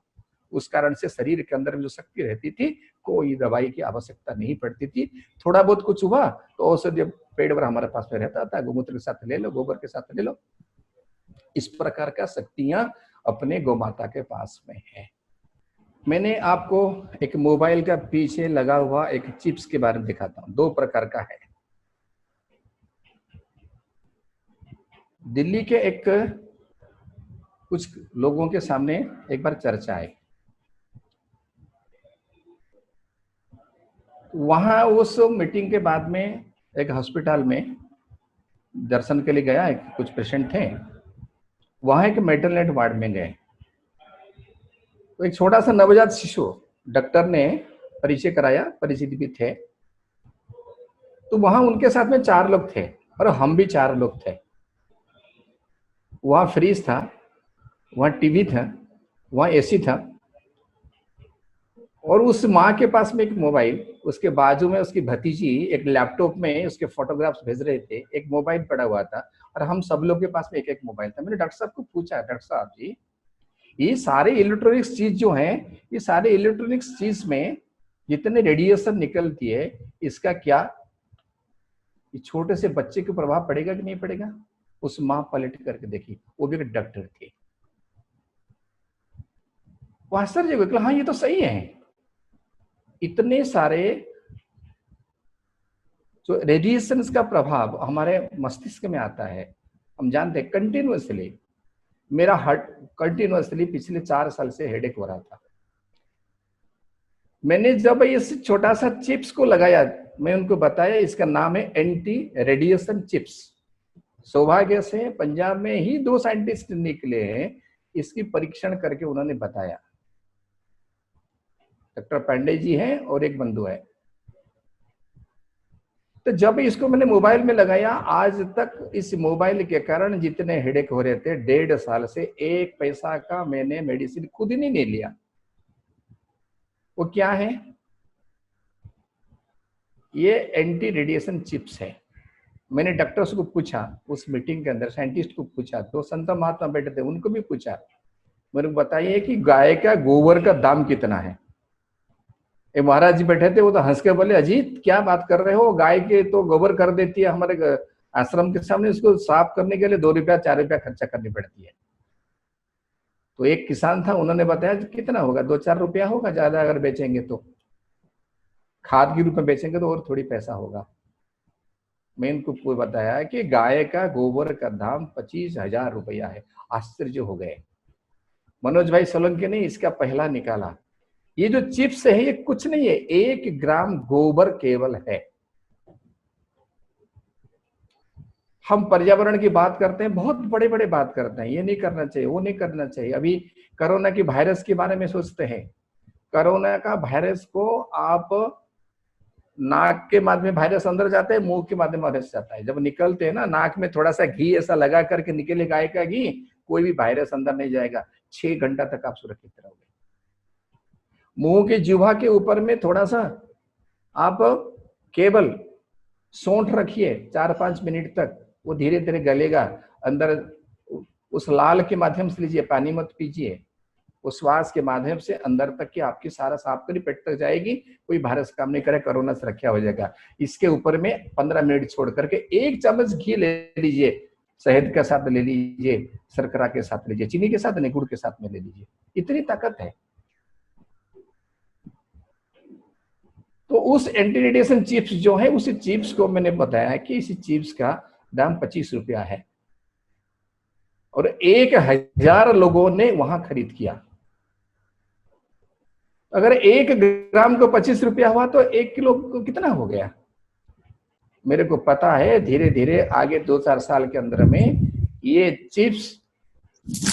उस कारण से शरीर के अंदर जो शक्ति रहती थी, कोई दवाई की आवश्यकता नहीं पड़ती थी। थोड़ा बहुत कुछ हुआ तो औषधि पेड़ पर हमारे पास में रहता था, गोमूत्र के साथ ले लो, गोबर के साथ ले लो। इस प्रकार का शक्तियां अपने गौमाता के पास में है। मैंने आपको एक मोबाइल का पीछे लगा हुआ एक चिप्स के बारे में दिखाता हूं। 2 प्रकार का है। दिल्ली के एक कुछ लोगों के सामने एक बार चर्चा आई, वहां उस मीटिंग के बाद में एक हॉस्पिटल में दर्शन के लिए गया, कुछ पेशेंट थे, वहां एक मेटरनेट वार्ड में गए। तो एक छोटा सा नवजात शिशु, डॉक्टर ने परिचय कराया, परिचित भी थे। तो वहां उनके साथ में 4 लोग थे और हम भी 4 लोग थे। वहां फ्रिज था, वहां टीवी था, वहां एसी था, और उस माँ के पास में एक मोबाइल, उसके बाजू में उसकी भतीजी एक लैपटॉप में उसके फोटोग्राफ्स भेज रहे थे, एक मोबाइल पड़ा हुआ था, और हम सब लोग के पास में एक एक मोबाइल था। मैंने डॉक्टर साहब को पूछा, डॉक्टर साहब जी, ये सारे इलेक्ट्रॉनिक्स चीज जो है, ये सारे इलेक्ट्रॉनिक्स चीज में जितने रेडिएशन निकलती है, इसका क्या ये छोटे से बच्चे के प्रभाव पड़ेगा कि नहीं पड़ेगा? उस माँ पलट करके देखी, वो भी एक डॉक्टर थी। वो आश्चर्य हुआ, हाँ ये तो सही है। इतने सारे जो रेडिएशन का प्रभाव हमारे मस्तिष्क में आता है, हम जानते हैं कंटिन्यूअसली। मेरा हार्ट कंटिन्यूअसली पिछले 4 साल से हेडेक हो रहा था। मैंने जब इस छोटा सा चिप्स को लगाया, मैं उनको बताया इसका नाम है एंटी रेडिएशन चिप्स। सौभाग्य से पंजाब में ही 2 साइंटिस्ट निकले हैं, इसकी परीक्षण करके उन्होंने बताया। डॉक्टर पांडे जी हैं और एक बंधु है। तो जब इसको मैंने मोबाइल में लगाया, आज तक इस मोबाइल के कारण जितने हेडेक हो रहे थे, 1.5 साल से 1 पैसा का मैंने मेडिसिन खुद ही नहीं लिया। वो क्या है? ये एंटी रेडिएशन चिप्स है। मैंने डॉक्टर्स को पूछा, उस मीटिंग के अंदर साइंटिस्ट को पूछा, 2 संत महात्मा बैठे थे, उनको भी पूछा, मेरे को बताइए कि गाय का गोबर का दाम कितना है? एक महाराज जी बैठे थे, वो तो हंस के बोले, अजीत क्या बात कर रहे हो, गाय के तो गोबर कर देती है हमारे आश्रम के सामने, इसको साफ करने के लिए 2 रुपया 4 रुपया खर्चा करनी पड़ती है। तो एक किसान था, उन्होंने बताया कितना होगा, 2-4 रुपया होगा, ज्यादा अगर बेचेंगे तो, खाद के रूप में बेचेंगे तो और थोड़ी पैसा होगा। मैं इनको बताया कि गाय का गोबर का दाम 25,000 रुपया है। आश्चर्य हो गए। मनोज भाई सोलंकी ने इसका पहला निकाला। ये जो चिप्स है ये कुछ नहीं है, 1 ग्राम गोबर केवल है। हम पर्यावरण की बात करते हैं, बहुत बड़े बड़े बात करते हैं, ये नहीं करना चाहिए, वो नहीं करना चाहिए। अभी कोरोना की वायरस के बारे में सोचते हैं। कोरोना का वायरस को आप नाक के माध्यम वायरस अंदर जाता है, मुंह के माध्यम वायरस जाता है। जब निकलते हैं ना, नाक में थोड़ा सा घी ऐसा लगा करके निकले गाय का घी, कोई भी वायरस अंदर नहीं जाएगा। 6 घंटा तक आप सुरक्षित रहोगे। मुंह के जिह्वा के ऊपर में थोड़ा सा आप केवल सौंठ रखिए 4-5 मिनट तक, वो धीरे धीरे गलेगा अंदर। उस लाल के माध्यम से लीजिए, पानी मत पीजिए। उस श्वास के माध्यम से अंदर तक की आपकी सारा साफ करी पेट तक जाएगी, कोई वायरस काम नहीं करे, कोरोना से रक्षा हो जाएगा। इसके ऊपर में 15 मिनट छोड़ करके 1 चम्मच घी ले लीजिए, शहद के साथ ले लीजिए, शर्करा के साथ लीजिए, चीनी के साथ नहीं, गुड़ के साथ में ले लीजिए, इतनी ताकत है। तो उस एंटी रेडिएशन चिप्स जो है, उसी चिप्स को मैंने बताया कि इस चिप्स का दाम 25 रुपया है, और 1000 लोगों ने वहां खरीद किया। अगर 1 ग्राम को 25 रुपया हुआ तो 1 किलो को कितना हो गया? मेरे को पता है धीरे धीरे आगे 2-4 साल के अंदर में ये चिप्स,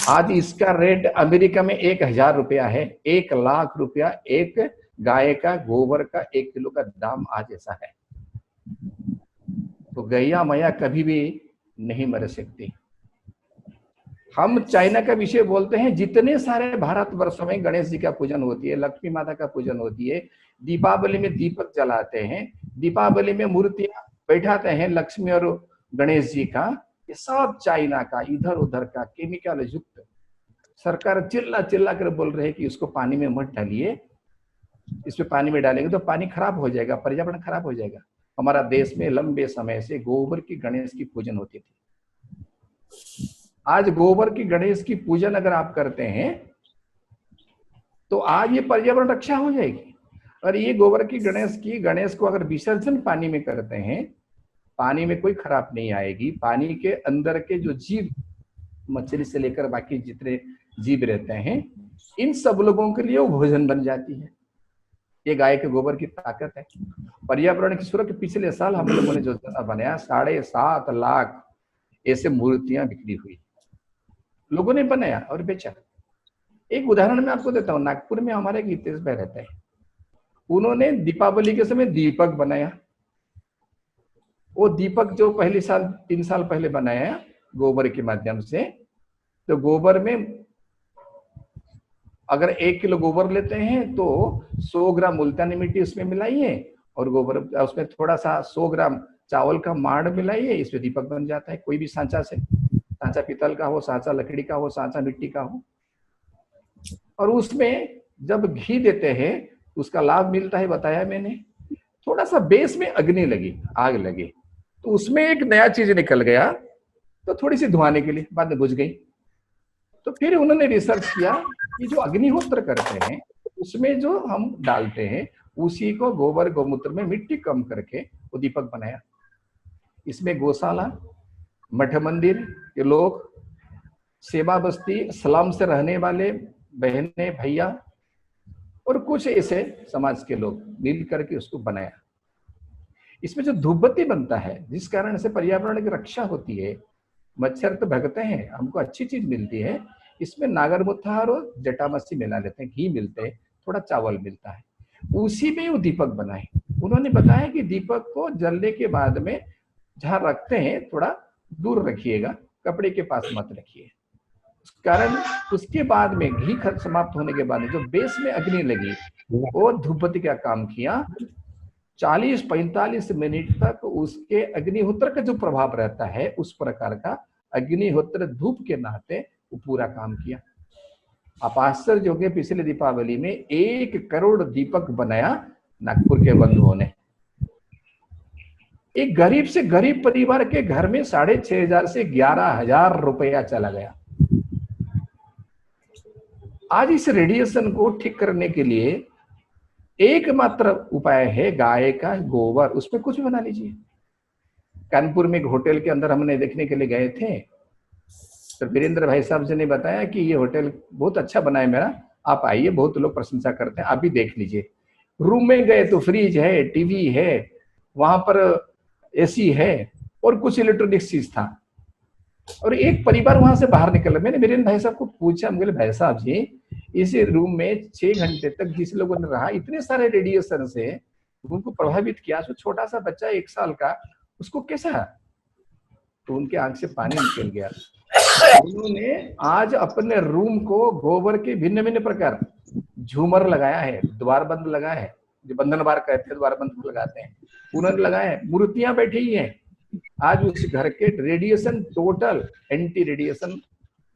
आज इसका रेट अमेरिका में 1000 रुपया है। 1 लाख रुपया एक गाय का गोबर का 1 किलो का दाम आज ऐसा है। तो गैया मैया कभी भी नहीं मर सकती। हम चाइना का विषय बोलते हैं, जितने सारे भारतवर्षों में गणेश जी का पूजन होती है, लक्ष्मी माता का पूजन होती है, दीपावली में दीपक जलाते हैं, दीपावली में मूर्तियां बैठाते हैं लक्ष्मी और गणेश जी का, ये सब चाइना का, इधर उधर का केमिकल युक्त। सरकार चिल्ला चिल्ला कर बोल रहे हैं कि उसको पानी में मत डालिए, इसमें पानी में डालेंगे तो पानी खराब हो जाएगा, पर्यावरण खराब हो जाएगा। हमारा देश में लंबे समय से गोबर की गणेश की पूजन होती थी। आज गोबर की गणेश की पूजन अगर आप करते हैं तो आज ये पर्यावरण रक्षा हो जाएगी। और ये गोबर की गणेश को अगर विसर्जन पानी में करते हैं, पानी में कोई खराब नहीं आएगी। पानी के अंदर के जो जीव, मछली से लेकर बाकी जितने जीव रहते हैं, इन सब लोगों के लिए वो भोजन बन जाती है। ये गाय के गोबर की ताकत है। पर्यावरण की सुरक्षा, पिछले साल हम लोगों ने जो बनाया, 7.5 लाख ऐसे मूर्तियां बिक्री हुई, लोगों ने बनाया और बेचा। एक उदाहरण मैं आपको देता हूँ। नागपुर में हमारे एक हितेश भाई रहता है, उन्होंने दीपावली के समय दीपक बनाया। वो दीपक जो पहले साल 3 साल पहले बनाया गोबर के माध्यम से, तो गोबर में अगर 1 किलो गोबर लेते हैं तो 100 ग्राम मुल्तानी मिट्टी उसमें मिलाइए और गोबर उसमें थोड़ा सा 100 ग्राम चावल का माड़ मिलाइए, इसमें दीपक बन जाता है। कोई भी सांचा से, सांचा पीतल का हो, सांचा लकड़ी का हो, सांचा मिट्टी का हो। और उसमें जब घी देते हैं उसका लाभ मिलता है, बताया मैंने। थोड़ा सा बेस में अग्नि लगी, आग लगी, तो उसमें एक नया चीज निकल गया, तो थोड़ी सी धुआने के लिए, बाद में बुझ गई। तो फिर उन्होंने रिसर्च किया कि जो अग्निहोत्र करते हैं उसमें जो हम डालते हैं उसी को गोबर गौमूत्र में मिट्टी कम करके वो दीपक बनाया। इसमें गौशाला, मठ मंदिर के लोग, सेवा बस्ती, स्लम से रहने वाले बहने भैया और कुछ ऐसे समाज के लोग मिल करके उसको बनाया। इसमें जो धूपबत्ती बनता है, जिस कारण से पर्यावरण की रक्षा होती है, मच्छर तो भगते हैं, हमको अच्छी चीज मिलती है। इसमें नागर मुत्थार और जटामसी मिला लेते हैं, घी मिलते हैं, थोड़ा चावल मिलता है, उसी में वो दीपक बनाए। उन्होंने बताया कि दीपक को जलने के बाद में जहां रखते हैं थोड़ा दूर रखिएगा, कपड़े के पास मत रखिए। कारण उसके बाद में घी समाप्त होने के बाद जो बेस में अग्नि लगी वो धूपबत्ती का काम किया। 40-45 मिनट तक उसके अग्निहोत्र का जो प्रभाव रहता है उस प्रकार का अग्निहोत्र धूप के नाते वो पूरा काम किया। आप आश्चर्य होंगे, पिछले दीपावली में 1 करोड़ दीपक बनाया नागपुर के बंधुओं ने। एक गरीब से गरीब परिवार के घर में 6,500 से 11,000 रुपया चला गया। आज इस रेडिएशन को ठीक करने के लिए एकमात्र उपाय है गाय का गोबर, उसमें कुछ भी बना लीजिए। कानपुर में एक होटल के अंदर हमने देखने के लिए गए थे, तो वीरेंद्र भाई साहब जी ने बताया कि ये होटल बहुत अच्छा बना है मेरा, आप आइए, बहुत लोग प्रशंसा करते हैं, आप भी देख लीजिए। रूम में गए तो फ्रिज है, टीवी है, वहां पर एसी है और कुछ इलेक्ट्रॉनिक चीज था। और एक परिवार वहां से बाहर निकला। मैंने वीरेंद्र भाई साहब को पूछा, बोले भाई साहब जी इस रूम में 6 घंटे तक जिस लोगों ने रहा, इतने सारे रेडिएशन से उनको प्रभावित किया, तो छोटा सा बच्चा 1 साल का, उसको कैसा? तो उनके आंख से पानी निकल गया। उन्होंने आज अपने रूम को गोबर के भिन्न भिन्न प्रकार, झूमर लगाया है, द्वार बंद लगाया है, जो बंधन बार कहते हैं द्वार बंद लगाते हैं, उन्होंने लगाया है, मूर्तियां बैठी ही हैं। आज उस घर के रेडिएशन टोटल एंटी रेडिएशन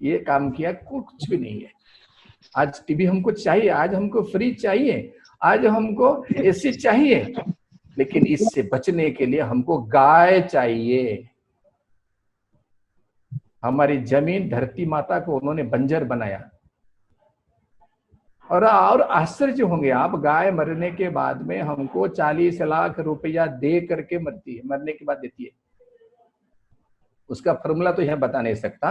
ये काम किया, कुछ भी नहीं है। आज टीवी हमको चाहिए, आज हमको फ्रिज चाहिए, आज हमको एसी चाहिए, लेकिन इससे बचने के लिए हमको गाय चाहिए। हमारी जमीन धरती माता को उन्होंने बंजर बनाया। और आश्चर्य होंगे आप, गाय मरने के बाद में हमको 40 लाख रुपया दे करके मरती है, मरने के बाद देती है। उसका फॉर्मूला तो यह बता नहीं सकता,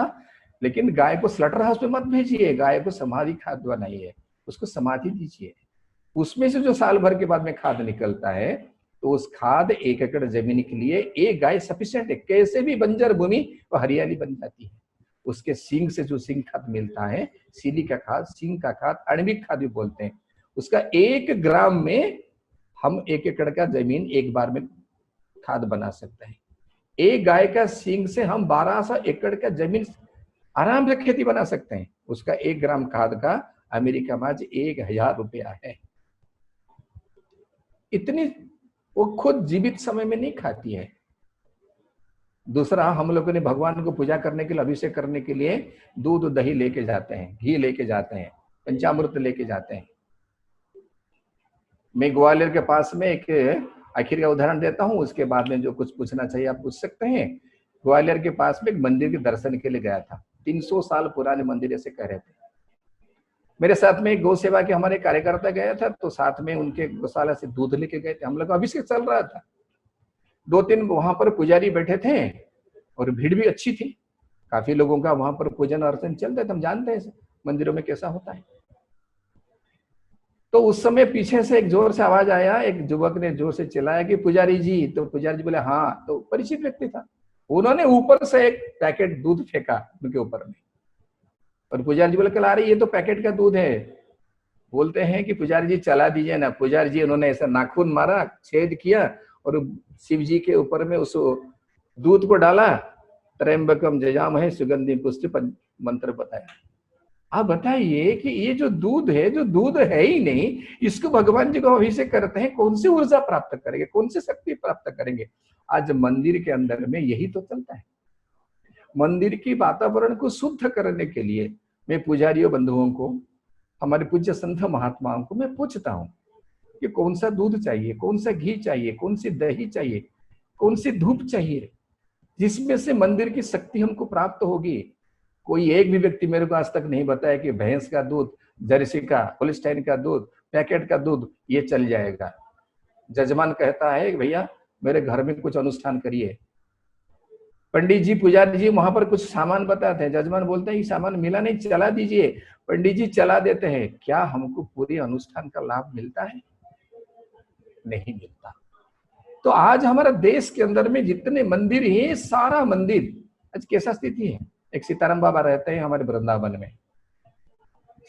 लेकिन गाय को स्लटर हाउस में मत भेजिए, गाय को समाधि खाद बनाइए, उसको समाधि दीजिए। उसमें से जो साल भर के बाद में खाद निकलता है, तो उस खाद 1 एकड़ जमीन के लिए एक गाय सफिशिएंट है। कैसे भी बंजर भूमि वो हरियाली बन जाती है। उसके सींग से जो सींग खाद मिलता है, सीली का खाद, सींग का खाद, आणविक खाद भी बोलते हैं, उसका 1 ग्राम में हम 1 एकड़ का जमीन एक बार में खाद बना सकते हैं। एक गाय का सींग से हम 1200 एकड़ का जमीन आराम से खेती बना सकते हैं। उसका 1 ग्राम खाद का अमेरिका में आज 1000 रुपया है। इतनी वो खुद जीवित समय में नहीं खाती है। दूसरा, हम लोगों ने भगवान को पूजा करने के लिए, अभिषेक करने के लिए दूध दही लेके जाते हैं, घी लेके जाते हैं, पंचामृत लेके जाते हैं। मैं ग्वालियर के पास में एक आखिर का उदाहरण देता हूं, उसके बाद में जो कुछ पूछना चाहिए आप पूछ सकते हैं। ग्वालियर के पास में एक मंदिर के दर्शन के लिए गया था, 300 साल पुराने मंदिर ऐसे कह रहे थे। मेरे साथ में गौ सेवा के हमारे कार्यकर्ता गया था, तो साथ में उनके गौशाला से दूध लेके गए थे। हम लोग का अभिषेक चल रहा था, 2-3 वहां पर पुजारी बैठे थे और भीड़ भी अच्छी थी, काफी लोगों का वहां पर पूजन अर्चन चलता है। हम जानते हैं मंदिरों में कैसा होता है। तो उस समय पीछे से एक जोर से आवाज आया, एक युवक ने जोर से चिल्लाया कि पुजारी जी। तो पुजारी जी बोले हाँ। तो परिचित व्यक्ति था, उन्होंने ऊपर से एक पैकेट दूध फेंका उनके ऊपर में। और पुजारी जी बोले कल आ रही ये तो पैकेट का दूध है। बोलते हैं कि पुजारी जी चला दीजिए ना। पुजारी जी उन्होंने ऐसा नाखून मारा, छेद किया और शिव जी के ऊपर में उस दूध को डाला, त्र्यंबकम जजामहे सुगंधि पुष्टि मंत्र बताया। आप बताइए कि ये जो दूध है ही नहीं, इसको भगवान जी को अभिषेक करते हैं, कौन सी ऊर्जा प्राप्त करेंगे, कौन सी शक्ति प्राप्त करेंगे। आज मंदिर के अंदर में यही तो चलता है। मंदिर की वातावरण को शुद्ध करने के लिए मैं पुजारियों बंधुओं को, हमारे पूज्य संत महात्माओं को मैं पूछता हूँ कि कौन सा दूध चाहिए, कौन सा घी चाहिए, कौन सी दही चाहिए, कौन सी धूप चाहिए, जिसमें से मंदिर की शक्ति हमको प्राप्त होगी। कोई एक भी व्यक्ति मेरे को आज तक नहीं बताया कि भैंस का दूध, जर्सी का, होल्स्टाइन का दूध, पैकेट का दूध ये चल जाएगा। जजमान कहता है भैया मेरे घर में कुछ अनुष्ठान करिए, पंडित जी पुजारी जी वहां पर कुछ सामान बताते हैं, जजमान बोलते हैं ये सामान मिला नहीं, चला दीजिए, पंडित जी चला देते हैं। क्या हमको पूरे अनुष्ठान का लाभ मिलता है? नहीं मिलता। तो आज हमारा देश के अंदर में जितने मंदिर हैं, सारा मंदिर आज कैसा स्थिति है। एक सीताराम बाबा रहते हैं हमारे वृंदावन में।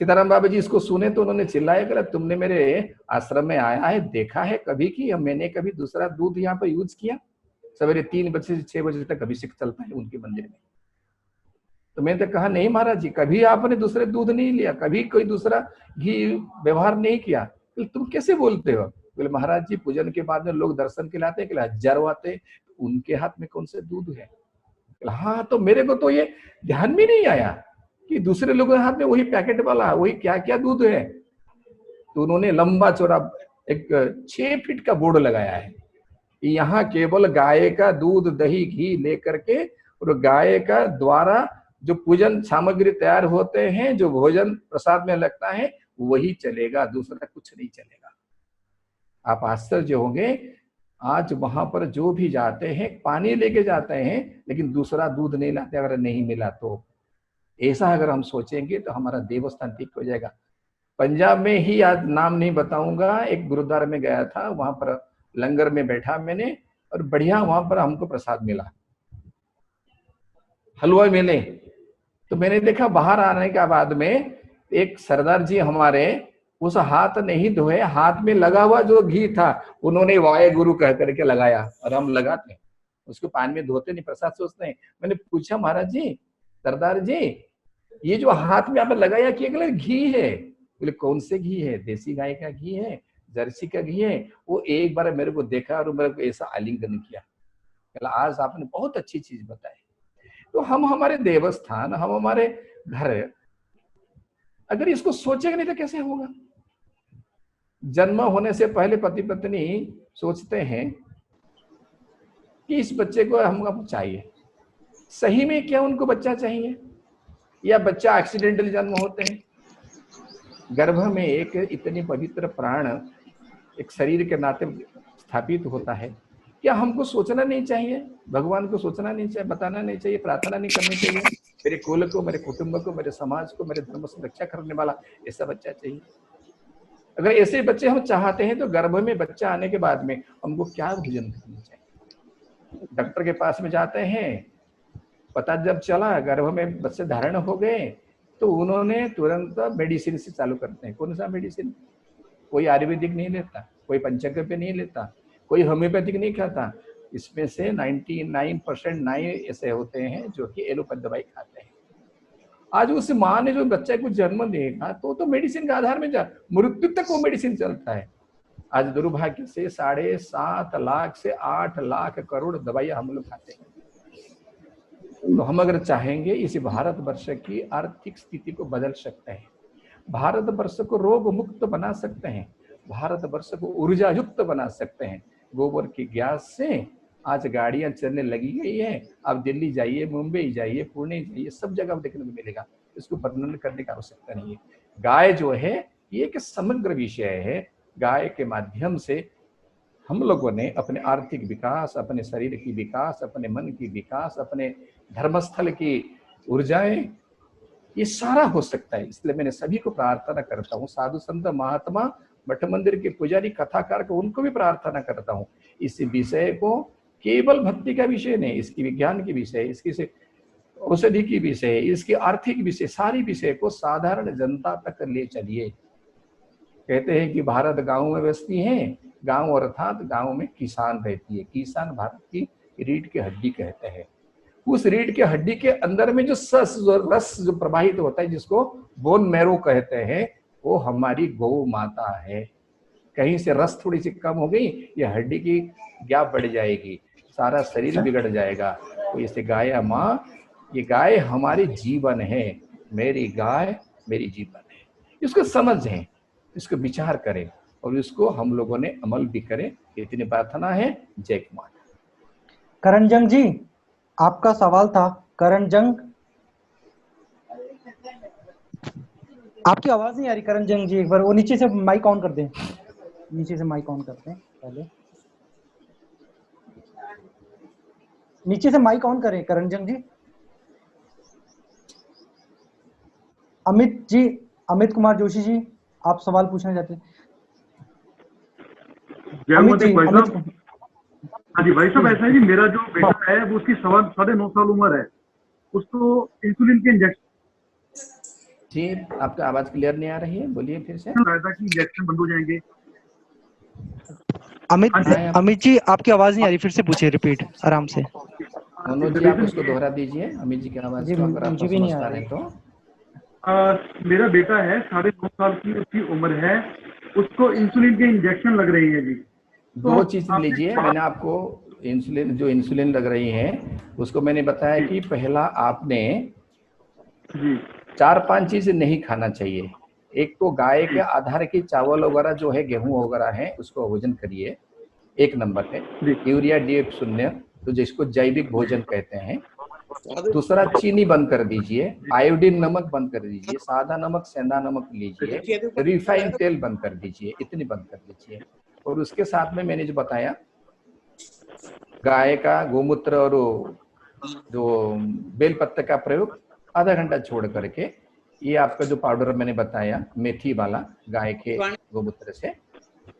सीताराम बाबा जी इसको सुने तो उन्होंने चिल्लाया कि तुमने मेरे आश्रम में आया है, देखा है कभी कि मैंने कभी दूसरा दूध यहाँ पर यूज किया? सवेरे 3 बजे से 6 बजे तक अभिषेक चलता है उनके मंदिर में। तो मैंने तो कहा नहीं महाराज जी, कभी आपने दूसरे दूध नहीं लिया, कभी कोई दूसरा घी व्यवहार नहीं किया, तुम कैसे बोलते हो? बोले महाराज जी पूजन के बाद में लोग दर्शन के लाते हैं, हजारों आते, उनके हाथ में कौन से दूध है? हाँ, तो मेरे को तो ये ध्यान भी नहीं आया कि दूसरे लोगों के हाथ में वही पैकेट वाला, वही क्या क्या दूध है। तो उन्होंने लंबा चौड़ा एक 6 फीट का बोर्ड लगाया है, यहाँ केवल गाय का दूध दही घी लेकर के और गाय का द्वारा जो पूजन सामग्री तैयार होते हैं, जो भोजन प्रसाद में लगता है, वही चलेगा, दूसरा कुछ नहीं चलेगा। आप आश्चर्य होंगे, आज वहां पर जो भी जाते हैं पानी लेके जाते हैं, लेकिन दूसरा दूध नहीं लाते अगर नहीं मिला तो। ऐसा अगर हम सोचेंगे तो हमारा देवस्थान ठीक हो जाएगा। पंजाब में ही, आज नाम नहीं बताऊंगा, एक गुरुद्वारा में गया था, वहां पर लंगर में बैठा मैंने और बढ़िया वहां पर हमको प्रसाद मिला, हलवा मिले। तो मैंने देखा बाहर आने के बाद में एक सरदार जी हमारे उस हाथ नहीं धोए, हाथ में लगा हुआ जो घी था उन्होंने वाहे गुरु कह करके लगाया, और हम लगाते हैं उसको पानी में धोते नहीं, प्रसाद सोचते हैं। मैंने पूछा महाराज जी, सरदार जी, ये जो हाथ में आपने लगाया कि घी है? बोले कौन से घी है? देसी गाय का घी है, जर्सी का घी है। वो एक बार मेरे को देखा और मेरे को ऐसा आलिंगन किया। आज आपने बहुत अच्छी चीज बताई। तो हम हमारे देवस्थान, हम हमारे घर अगर इसको सोचेंगे नहीं तो कैसे होगा? जन्म होने से पहले पति पत्नी सोचते हैं कि इस बच्चे को हमको चाहिए। सही में क्या उनको बच्चा चाहिए, या बच्चा एक्सीडेंटली जन्म होते हैं? गर्भ में एक इतनी पवित्र प्राण एक शरीर के नाते स्थापित होता है। क्या हमको सोचना नहीं चाहिए? भगवान को सोचना नहीं चाहिए, बताना नहीं चाहिए, प्रार्थना नहीं करनी चाहिए? मेरे कुल को, मेरे कुटुंब को, मेरे समाज को, मेरे धर्म से रक्षा करने वाला ऐसा बच्चा चाहिए। अगर ऐसे बच्चे हम चाहते हैं तो गर्भ में बच्चा आने के बाद में हमको क्या भोजन करना चाहिए? डॉक्टर के पास में जाते हैं, पता जब चला गर्भ में बच्चे धारण हो गए तो उन्होंने तुरंत मेडिसिन से चालू करते हैं। कौन सा मेडिसिन? कोई आयुर्वेदिक नहीं लेता, कोई पंचगव्य पे नहीं लेता, कोई होम्योपैथिक नहीं खाता। इसमें से 99% नाई ऐसे होते हैं जो कि एलोपैथ दवाई खाते हैं। आज उस माँ ने जो बच्चे को जन्म देगा तो मेडिसिन के आधार में मृत्यु तक वो मेडिसिन चलता है। आज दुर्भाग्य से 7.5 लाख से 8 लाख करोड़ दवाइयां हम लोग खाते हैं। तो हम अगर चाहेंगे इस भारत वर्ष की आर्थिक स्थिति को बदल सकते हैं, भारत वर्ष को रोग मुक्त बना सकते हैं, भारत वर्ष को ऊर्जा युक्त बना सकते हैं। गोबर की गैस से आज गाड़ियां चलने लगी गई है। आप दिल्ली जाइए, मुंबई जाइए, पुणे जाइए, सब जगह देखने को मिलेगा। इसको वर्णन करने की आवश्यकता नहीं है। गाय जो है ये एक समग्र विषय है। गाय के माध्यम से हम लोगों ने अपने आर्थिक विकास, अपने शरीर की विकास, अपने मन की विकास, अपने धर्मस्थल की ऊर्जाएं, ये सारा हो सकता है। इसलिए मैंने सभी को प्रार्थना करता हूँ, साधु संत महात्मा, मठ मंदिर के पुजारी, कथाकार को, उनको भी प्रार्थना करता हूँ, इस विषय को केवल भक्ति का विषय नहीं, इसकी विज्ञान की विषय, इसकी से औषधि की विषय, इसकी आर्थिक विषय, सारी विषय को साधारण जनता तक ले चलिए। कहते हैं कि भारत गांव में बसती है, गांव अर्थात गांव में किसान रहती है। किसान भारत की रीढ़ की हड्डी कहते हैं। उस रीढ़ की हड्डी के अंदर में जो रस जो प्रवाहित होता है, जिसको बोन मैरो कहते हैं, वो हमारी गौ माता है। कहीं से रस थोड़ी सी कम हो गई, ये हड्डी की गैप बढ़ जाएगी, सारा शरीर बिगड़ जाएगा। तो इसे गाय माँ, ये गाय हमारी जीवन है, मेरी गाय मेरी जीवन है। इसको समझें, इसको विचार करें और इसको हम लोगों ने अमल भी करें। इतनी प्रार्थना है। जय कुमार। करण जंग जी, आपका सवाल था। करण जंग, आपकी आवाज नहीं आ रही। करण जंग जी, एक बार वो नीचे से माइक ऑन कर दें, नीचे से माइक ऑन करते हैं पहले, नीचे से माइक ऑन करें करण जंग जी। अमित जी, अमित कुमार जोशी जी, आप सवाल पूछना चाहते हैं? अमित जी, हाँ जी भाई साहब, ऐसा है जी, मेरा जो बेटा है वो उसकी 9.5 साल उम्र है, उसको इंसुलिन के इंजेक्शन जी, आपका आवाज क्लियर नहीं आ रही है, बोलिए फिर से। कि इंजेक्शन बंद हो जाएंगे। अमित जी, आपकी आवाज नहीं आ रही, फिर से पूछिए, रिपीट आराम से। मनोज जी, आप उसको दोहरा दीजिए अमित जी की आवाज को, अगर आप समझ पा रहे हैं तो। मेरा बेटा है, 9.5 साल की उसकी उम्र है, उसको इंसुलिन के इंजेक्शन लग रही है जी। दो चीज लीजिए, मैंने आपको इंसुलिन लग रही है उसको मैंने बताया कि पहला आपने 4-5 चीज नहीं खाना चाहिए। एक तो गाय के आधार की चावल वगैरह जो है, गेहूं वगैरह है, उसको भोजन करिए, एक नंबर है। यूरिया डीएपी शून्य, तो जिसको जैविक भोजन कहते हैं। दूसरा, चीनी बंद कर दीजिए, आयोडीन नमक बंद कर दीजिए, सादा नमक, सेंधा नमक लीजिए, रिफाइंड तेल बंद कर दीजिए, इतनी बंद कर दीजिए। और उसके साथ में मैंने जो बताया, गाय का गोमूत्र और जो बेल पत्ते का प्रयोग आधा घंटा छोड़ करके, ये आपका जो पाउडर मैंने बताया मेथी वाला गाय के गोमूत्र से,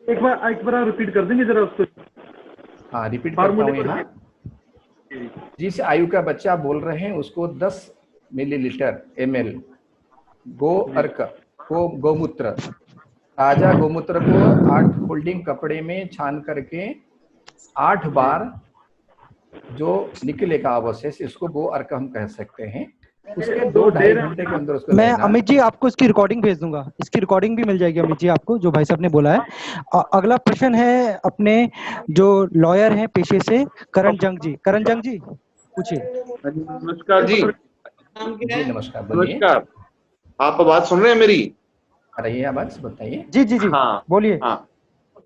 एक बार रिपीट कर देंगे जरा उसको? हाँ, रिपीट करता हूँ यहाँ। जिस आयु का बच्चा बोल रहे हैं उसको 10 मिलीलीटर ml गो अर्क को गोमूत्र, ताजा गोमूत्र को 8 फोल्डिंग कपड़े में छान करके 8 बार जो निकलेगा अवशेष, इसको गो अर्क हम कह सकते हैं। उसके 2-2.5 घंटे के अंदर उसको मैं अमित जी आपको इसकी रिकॉर्डिंग भेज दूंगा, इसकी रिकॉर्डिंग भी मिल जाएगी अमित जी आपको, जो भाई साहब ने बोला है। अगला प्रश्न है अपने जो लॉयर हैं पेशे से, करण जंग जी। करण जंग जी, पूछिए। नमस्कार जी। जी नमस्कार, बोलिए। नमस्कार, आप बात सुन रहे हैं मेरी? आ रही है आवाज, बताइए। जी जी जी, हाँ बोलिए। हाँ,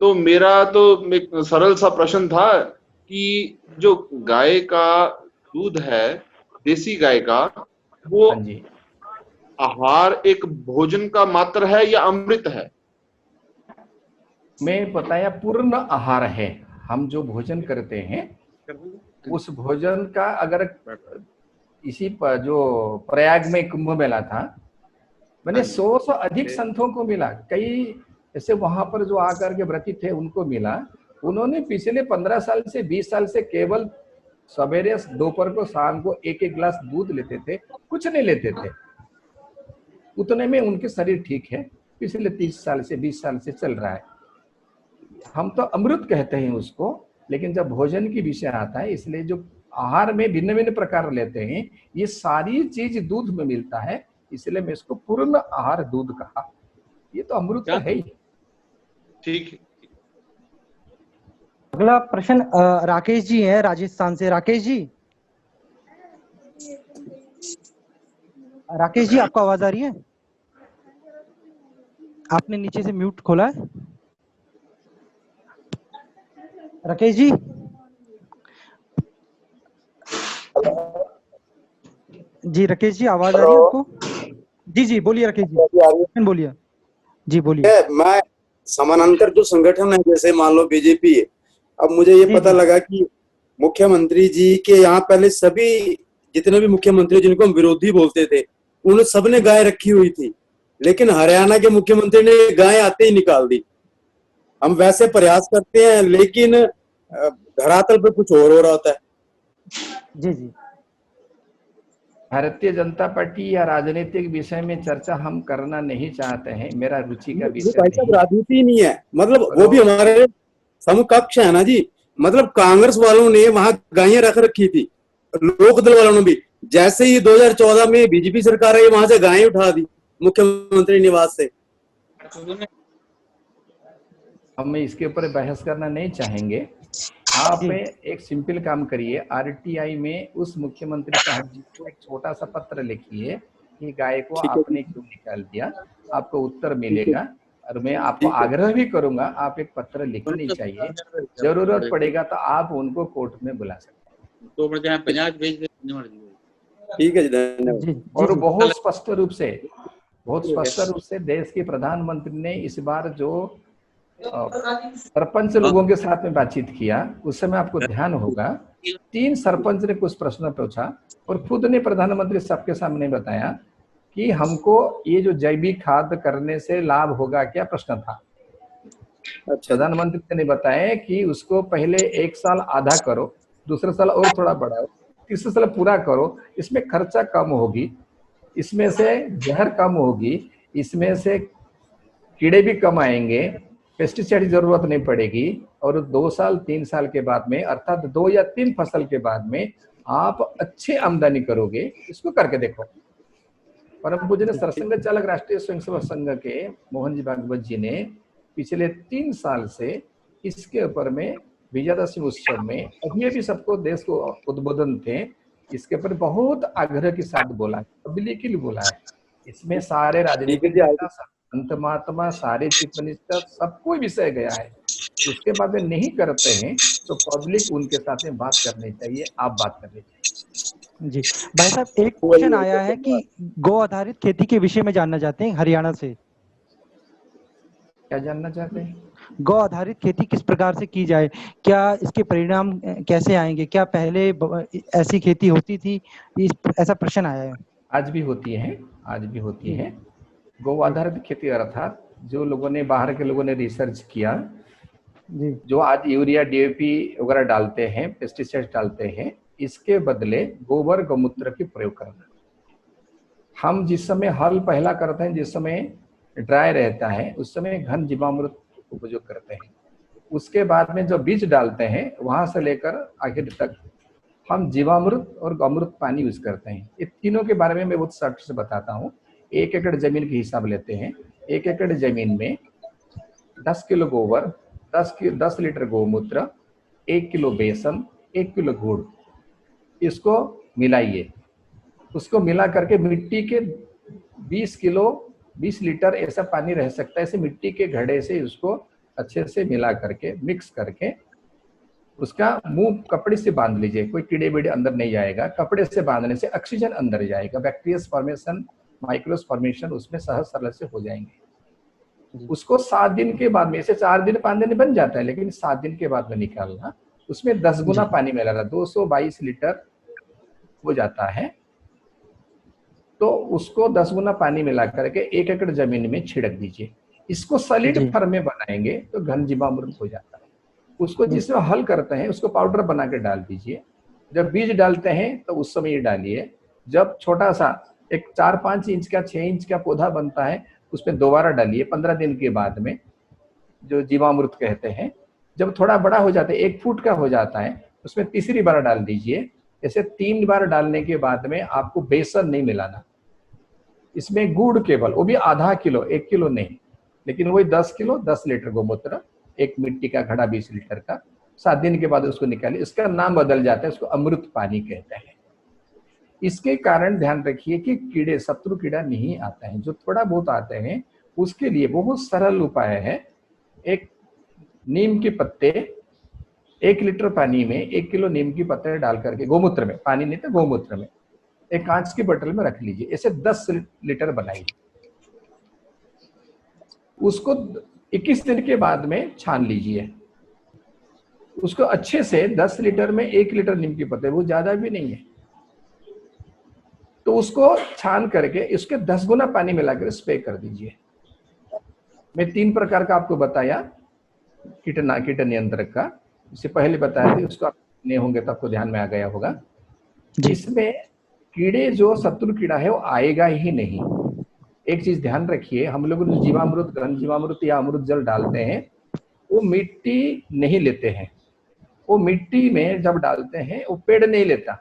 तो मेरा तो एक सरल सा प्रश्न था कि जो गाय का दूध है, देसी गाय का, वो हाँ जी, आहार एक भोजन का मात्र है या अमृत है? मैं बताया पूर्ण आहार है। हम जो भोजन करते हैं उस भोजन का, अगर इसी पर जो प्रयाग में कुंभ मेला था, मैंने 100 से अधिक संतों को मिला, कई ऐसे वहां पर जो आकर के व्रती थे उनको मिला। उन्होंने पिछले 15 साल से 20 साल से केवल सवेरे, दोपहर को, शाम को 1-1 गिलास दूध लेते थे, कुछ नहीं लेते थे। उतने में उनके शरीर ठीक है, पिछले 30 साल से 20 साल से चल रहा है। हम तो अमृत कहते हैं उसको, लेकिन जब भोजन की विषय आता है, इसलिए जो आहार में भिन्न भिन्न प्रकार लेते हैं, ये सारी चीज दूध में मिलता है, इसलिए मैं इसको पूर्ण आहार दूध कहा। ये तो अमृत है ही। ठीक है। अगला प्रश्न राकेश जी हैं, राजस्थान से। राकेश जी, राकेश जी आपको आवाज आ रही है? आपने नीचे से म्यूट खोला है? राकेश जी, जी राकेश जी आवाज आ रही है आपको? जी जी बोलिए राकेश जी, बोलिए। जी बोलिए। मैं समानांतर जो संगठन है, जैसे मान लो बीजेपी है, अब मुझे ये पता लगा कि मुख्यमंत्री जी के यहाँ पहले सभी जितने भी मुख्यमंत्री जिनको हम विरोधी बोलते थे, उन्होंने सबने गाय रखी हुई थी, लेकिन हरियाणा के मुख्यमंत्री ने गाय आते ही निकाल दी। हम वैसे प्रयास करते हैं, लेकिन धरातल पे कुछ और हो रहा होता है। जी जी, भारतीय जनता पार्टी या राजनीतिक विषय में चर्चा हम करना नहीं चाहते हैं, मेरा रुचि का विषय भाई साहब नहीं। राजनीति ही नहीं है, मतलब वो भी हमारे समकक्ष है ना जी। मतलब कांग्रेस वालों ने वहां गायें रख रखी थी, लोकदल वालों ने भी। जैसे ही 2014 में बीजेपी सरकार आई, वहां से गायें उठा दी मुख्यमंत्री निवास से। हम इसके ऊपर बहस करना नहीं चाहेंगे। आप एक सिंपल काम करिए, आरटीआई में उस मुख्यमंत्री साहब जी को एक छोटा सा पत्र लिखिए कि गाय को आपने क्यों निकाल दिया, आपको उत्तर मिलेगा। और मैं आपको आग्रह भी करूंगा, आप एक पत्र लिखनी चाहिए, जरूरत पड़ेगा तो आप उनको कोर्ट में बुला सकते हैं। ठीक है जी, धन्यवाद। और बहुत स्पष्ट रूप से देश के प्रधानमंत्री ने इस बार जो सरपंच लोगों के साथ में बातचीत किया, उस समय आपको ध्यान होगा 3 सरपंच ने कुछ प्रश्न पूछा और खुद ने प्रधानमंत्री सबके सामने बताया कि हमको ये जो जैविक खाद करने से लाभ होगा क्या, प्रश्न था। प्रधानमंत्री ने बताया कि उसको पहले 1 साल आधा करो, दूसरे साल और थोड़ा बढ़ाओ, तीसरे साल पूरा करो, इसमें खर्चा कम होगी, इसमें से जहर कम होगी, इसमें से कीड़े भी कम आएंगे, पेस्टिसाइड की जरूरत नहीं पड़ेगी, और 2 साल 3 साल के बाद में, अर्थात 2 या 3 फसल के बाद में आप अच्छे आमदनी करोगे। इसको करके देखो। परम पूज्य सरसंघ चालक राष्ट्रीय स्वयंसेवक संघ के मोहन जी भागवत जी ने पिछले 3 साल से इसके ऊपर में विजयादशमी उत्सव में, अभी भी सबको देश को उद्बोधन थे, इसके ऊपर बहुत आग्रह के साथ बोला, पब्लिकली बोला है। इसमें सारे राजनीतिक नेता, संत महात्मा, सारे चीफ मिनिस्टर, सब कोई विषय गया है। उसके बाद में नहीं करते हैं तो पब्लिक उनके साथ में बात करनी चाहिए, आप बात करनी चाहिए। जी भाई साहब, एक क्वेश्चन आया है कि गौ आधारित खेती के विषय में जानना चाहते हैं हरियाणा से। क्या जानना चाहते हैं? गौ आधारित खेती किस प्रकार से की जाए, क्या इसके परिणाम कैसे आएंगे, क्या पहले ऐसी खेती होती थी, ऐसा प्रश्न आया है। आज भी होती है, आज भी होती है। गौ आधारित खेती अर्थात जो लोगों ने, बाहर के लोगों ने रिसर्च किया, जो आज यूरिया डीएपी वगैरह डालते हैं, पेस्टिसाइड डालते हैं, इसके बदले गोबर गौमूत्र की प्रयोग करना। हम जिस समय हल पहला करते हैं, जिस समय ड्राई रहता है, उस समय घन जीवामृत उपयोग करते हैं। उसके बाद में जो बीज डालते हैं, वहां से लेकर आखिर तक हम जीवामृत और गौमूत्र पानी यूज करते हैं। ये तीनों के बारे में मैं बहुत शॉर्ट से बताता हूँ। 1 एकड़ जमीन के हिसाब लेते हैं। 1 एकड़ जमीन में 10 किलो गोबर, 10 लीटर गौमूत्र, 1 किलो बेसन, 1 किलो गुड़, इसको मिलाइए। उसको मिला करके मिट्टी के 20 लीटर ऐसा पानी रह सकता है, ऐसे मिट्टी के घड़े से उसको अच्छे से मिला करके, मिक्स करके, उसका मुंह कपड़े से बांध लीजिए। कोई कीड़े बीड़े अंदर नहीं जाएगा। कपड़े से बांधने से ऑक्सीजन अंदर जाएगा, बैक्टीरिया फॉर्मेशन, माइक्रोस फॉर्मेशन उसमें सहज सरल से हो जाएंगे। उसको 7 दिन के बाद में, ऐसे 4 दिन 5 दिन बन जाता है, लेकिन 7 दिन के बाद में निकालना। उसमें 10 गुना पानी मिलाना, 222 लीटर हो जाता है। तो उसको 10 गुना पानी मिला करके 1 एकड़ जमीन में छिड़क दीजिए। इसको सॉलिड फॉर्म में बनाएंगे तो घन जीवामृत हो जाता है। उसको जिसमें हल करते हैं, उसको पाउडर बना के डाल दीजिए। जब बीज डालते हैं तो उस समय ये डालिए। जब छोटा सा एक 4-5 इंच का 6 इंच का पौधा बनता है, उसमें दोबारा डालिए 15 दिन के बाद में, जो जीवामृत कहते हैं। जब थोड़ा बड़ा हो जाता है, 1 फुट का हो जाता है, उसमें तीसरी बार डाल दीजिए। ऐसे 3 बार डालने के बाद में आपको बेसन नहीं मिलाना, इसमें गुड़ केवल, वो भी आधा किलो, 1 किलो नहीं, लेकिन वही 10 किलो 10 लीटर गौमूत्र, 1 मिट्टी का घड़ा 20 लीटर का। 7 दिन के बाद उसको निकालिए। इसका नाम बदल जाता है, उसको अमृत पानी कहते हैं। इसके कारण ध्यान रखिए कि कीड़े, शत्रु कीड़ा नहीं आता है। जो थोड़ा बहुत आते हैं उसके लिए बहुत सरल उपाय है। एक नीम के पत्ते 1 लीटर पानी में 1 किलो नीम के पत्ते डाल करके, गौमूत्र में, पानी नहीं तो गौमूत्र में, एक कांच की बोतल में रख लीजिए। ऐसे 10 लीटर बनाइए। उसको 21 दिन के बाद में छान लीजिए। उसको अच्छे से 10 लीटर में 1 लीटर नीम के पत्ते, वो ज्यादा भी नहीं है, तो उसको छान करके इसके 10 गुना पानी मिलाकर स्प्रे कर दीजिए। मैं 3 प्रकार का आपको बताया कीट नियंत्रक का, इससे पहले बताया था, उसको आप नहीं होंगे तो आपको ध्यान में आ गया होगा। इसमें कीड़े जो शत्रु कीड़ा है वो आएगा ही नहीं। एक चीज ध्यान रखिए, हम लोग जो जीवामृत, घन जीवामृत या अमृत जल डालते हैं वो मिट्टी नहीं लेते हैं। वो मिट्टी में जब डालते हैं वो पेड़ नहीं लेता।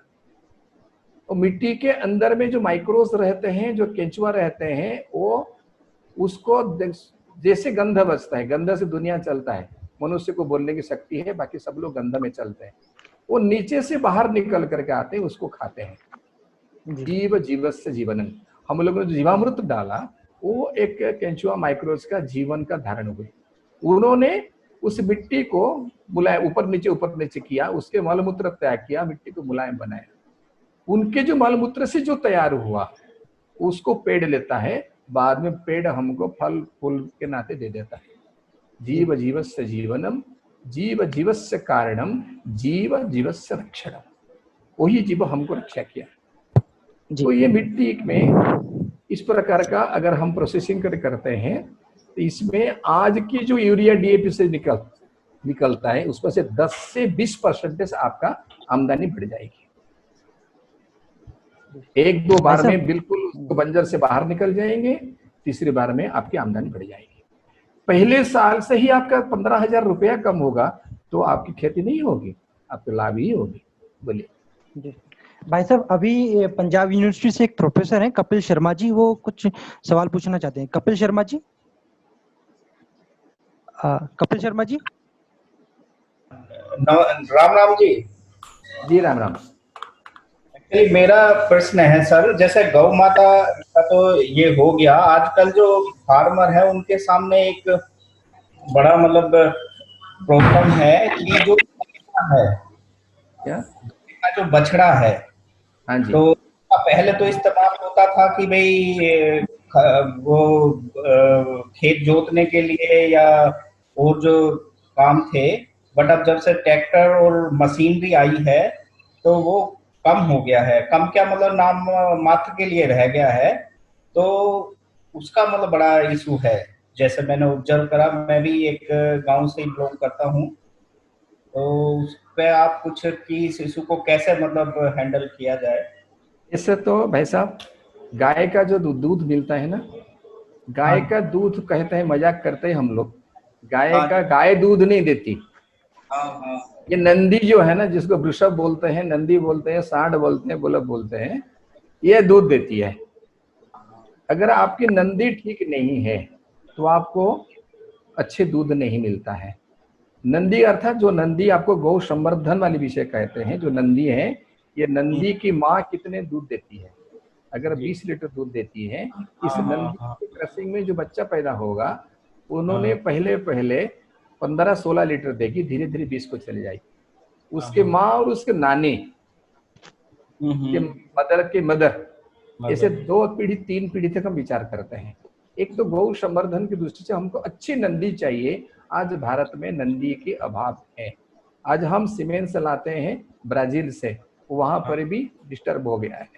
वो मिट्टी के अंदर में जो माइक्रोस रहते हैं, जो केंचुआ रहते हैं, वो उसको जैसे गंध बचता है, गंध से दुनिया चलता है, मनुष्य को बोलने की शक्ति है, बाकी सब लोग गंध में चलते हैं। वो नीचे से बाहर निकल करके आते हैं, उसको खाते हैं। जीव जीवस्य जीवनम, हम लोगों ने जो जीवामृत डाला वो एक केंचुआ माइक्रोस का जीवन का धारण हुए। उन्होंने उस मिट्टी को मुलायम ऊपर नीचे किया, उसके मलमूत्र त्याग किया, मिट्टी को मुलायम बनाया। उनके जो मलमूत्र से जो तैयार हुआ उसको पेड़ लेता है, बाद में पेड़ हमको फल फूल के नाते दे देता है। जीव जीवस्य जीवनम, जीव जीवस्य कारणम, जीव जीवस्य रक्षणम, वही जीव हमको रक्षा किया। तो ये मिट्टी में इस प्रकार का अगर हम प्रोसेसिंग करते हैं तो इसमें आज की जो यूरिया डीएपी से निकलता है उसमें से 10 से 20% आपका आमदनी बढ़ जाएगी। एक दो बार में बिल्कुल बंजर से बाहर निकल जाएंगे, तीसरी बार में आपकी आमदनी बढ़ जाएगी। पहले साल से ही आपका 15,000 रुपया कम होगा तो आपकी खेती नहीं होगी, आपको लाभ ही होगी। बोलिए भाई साहब, अभी पंजाब यूनिवर्सिटी से एक प्रोफेसर हैं कपिल शर्मा जी, वो कुछ सवाल पूछना चाहते हैं। कपिल शर्मा जी, कपिल शर्मा जी। राम राम जी। जी राम राम। एक्चुअली मेरा प्रश्न है सर, जैसे गौ माता का तो ये हो गया, आजकल जो फार्मर है उनके सामने एक बड़ा मतलब प्रॉब्लम है कि जो है क्या जो बछड़ा है, हाँ जी, तो पहले तो इस्तेमाल होता था कि भाई वो खेत जोतने के लिए या और जो काम थे, बट अब जब से ट्रैक्टर और मशीनरी आई है तो वो कम हो गया है। कम क्या मतलब नाम मात्र के लिए रह गया है, तो उसका मतलब बड़ा इशू है। जैसे मैंने ऑब्जर्व करा, मैं भी एक गांव से ही बिलोंग करता हूँ, तो उस पे आप कुछ कि इस इशू को कैसे मतलब हैंडल किया जाए। इससे तो भाई साहब गाय का जो दूध मिलता है ना, गाय का दूध कहते हैं, मजाक करते हैं हम लोग, गाय दूध नहीं देती। ये नंदी जो है ना, जिसको वृषभ बोलते हैं, नंदी बोलते हैं, सांड बोलते हैं, बुलक बोलते हैं, ये दूध देती है। अगर आपकी नंदी ठीक नहीं है तो आपको अच्छे दूध नहीं मिलता है। नंदी अर्थात जो नंदी, आपको गौ संवर्धन वाली विषय कहते हैं, जो नंदी है, ये नंदी की माँ कितने दूध देती है। अगर 20 लीटर दूध देती है, इस नंदी के क्रसिंग में जो बच्चा पैदा होगा उन्होंने पहले 15-16 लीटर देगी, धीरे धीरे 20 को चले जाएगी। उसके माँ और उसके नानी के मदर, ऐसे 2 पीढ़ी 3 पीढ़ी तक हम विचार करते हैं। एक तो गौ संवर्धन की दृष्टि से हमको अच्छी नंदी चाहिए। आज भारत में नंदी के अभाव है। आज हम सीमेंट से लाते हैं ब्राजील से, वहां पर भी डिस्टर्ब हो गया है,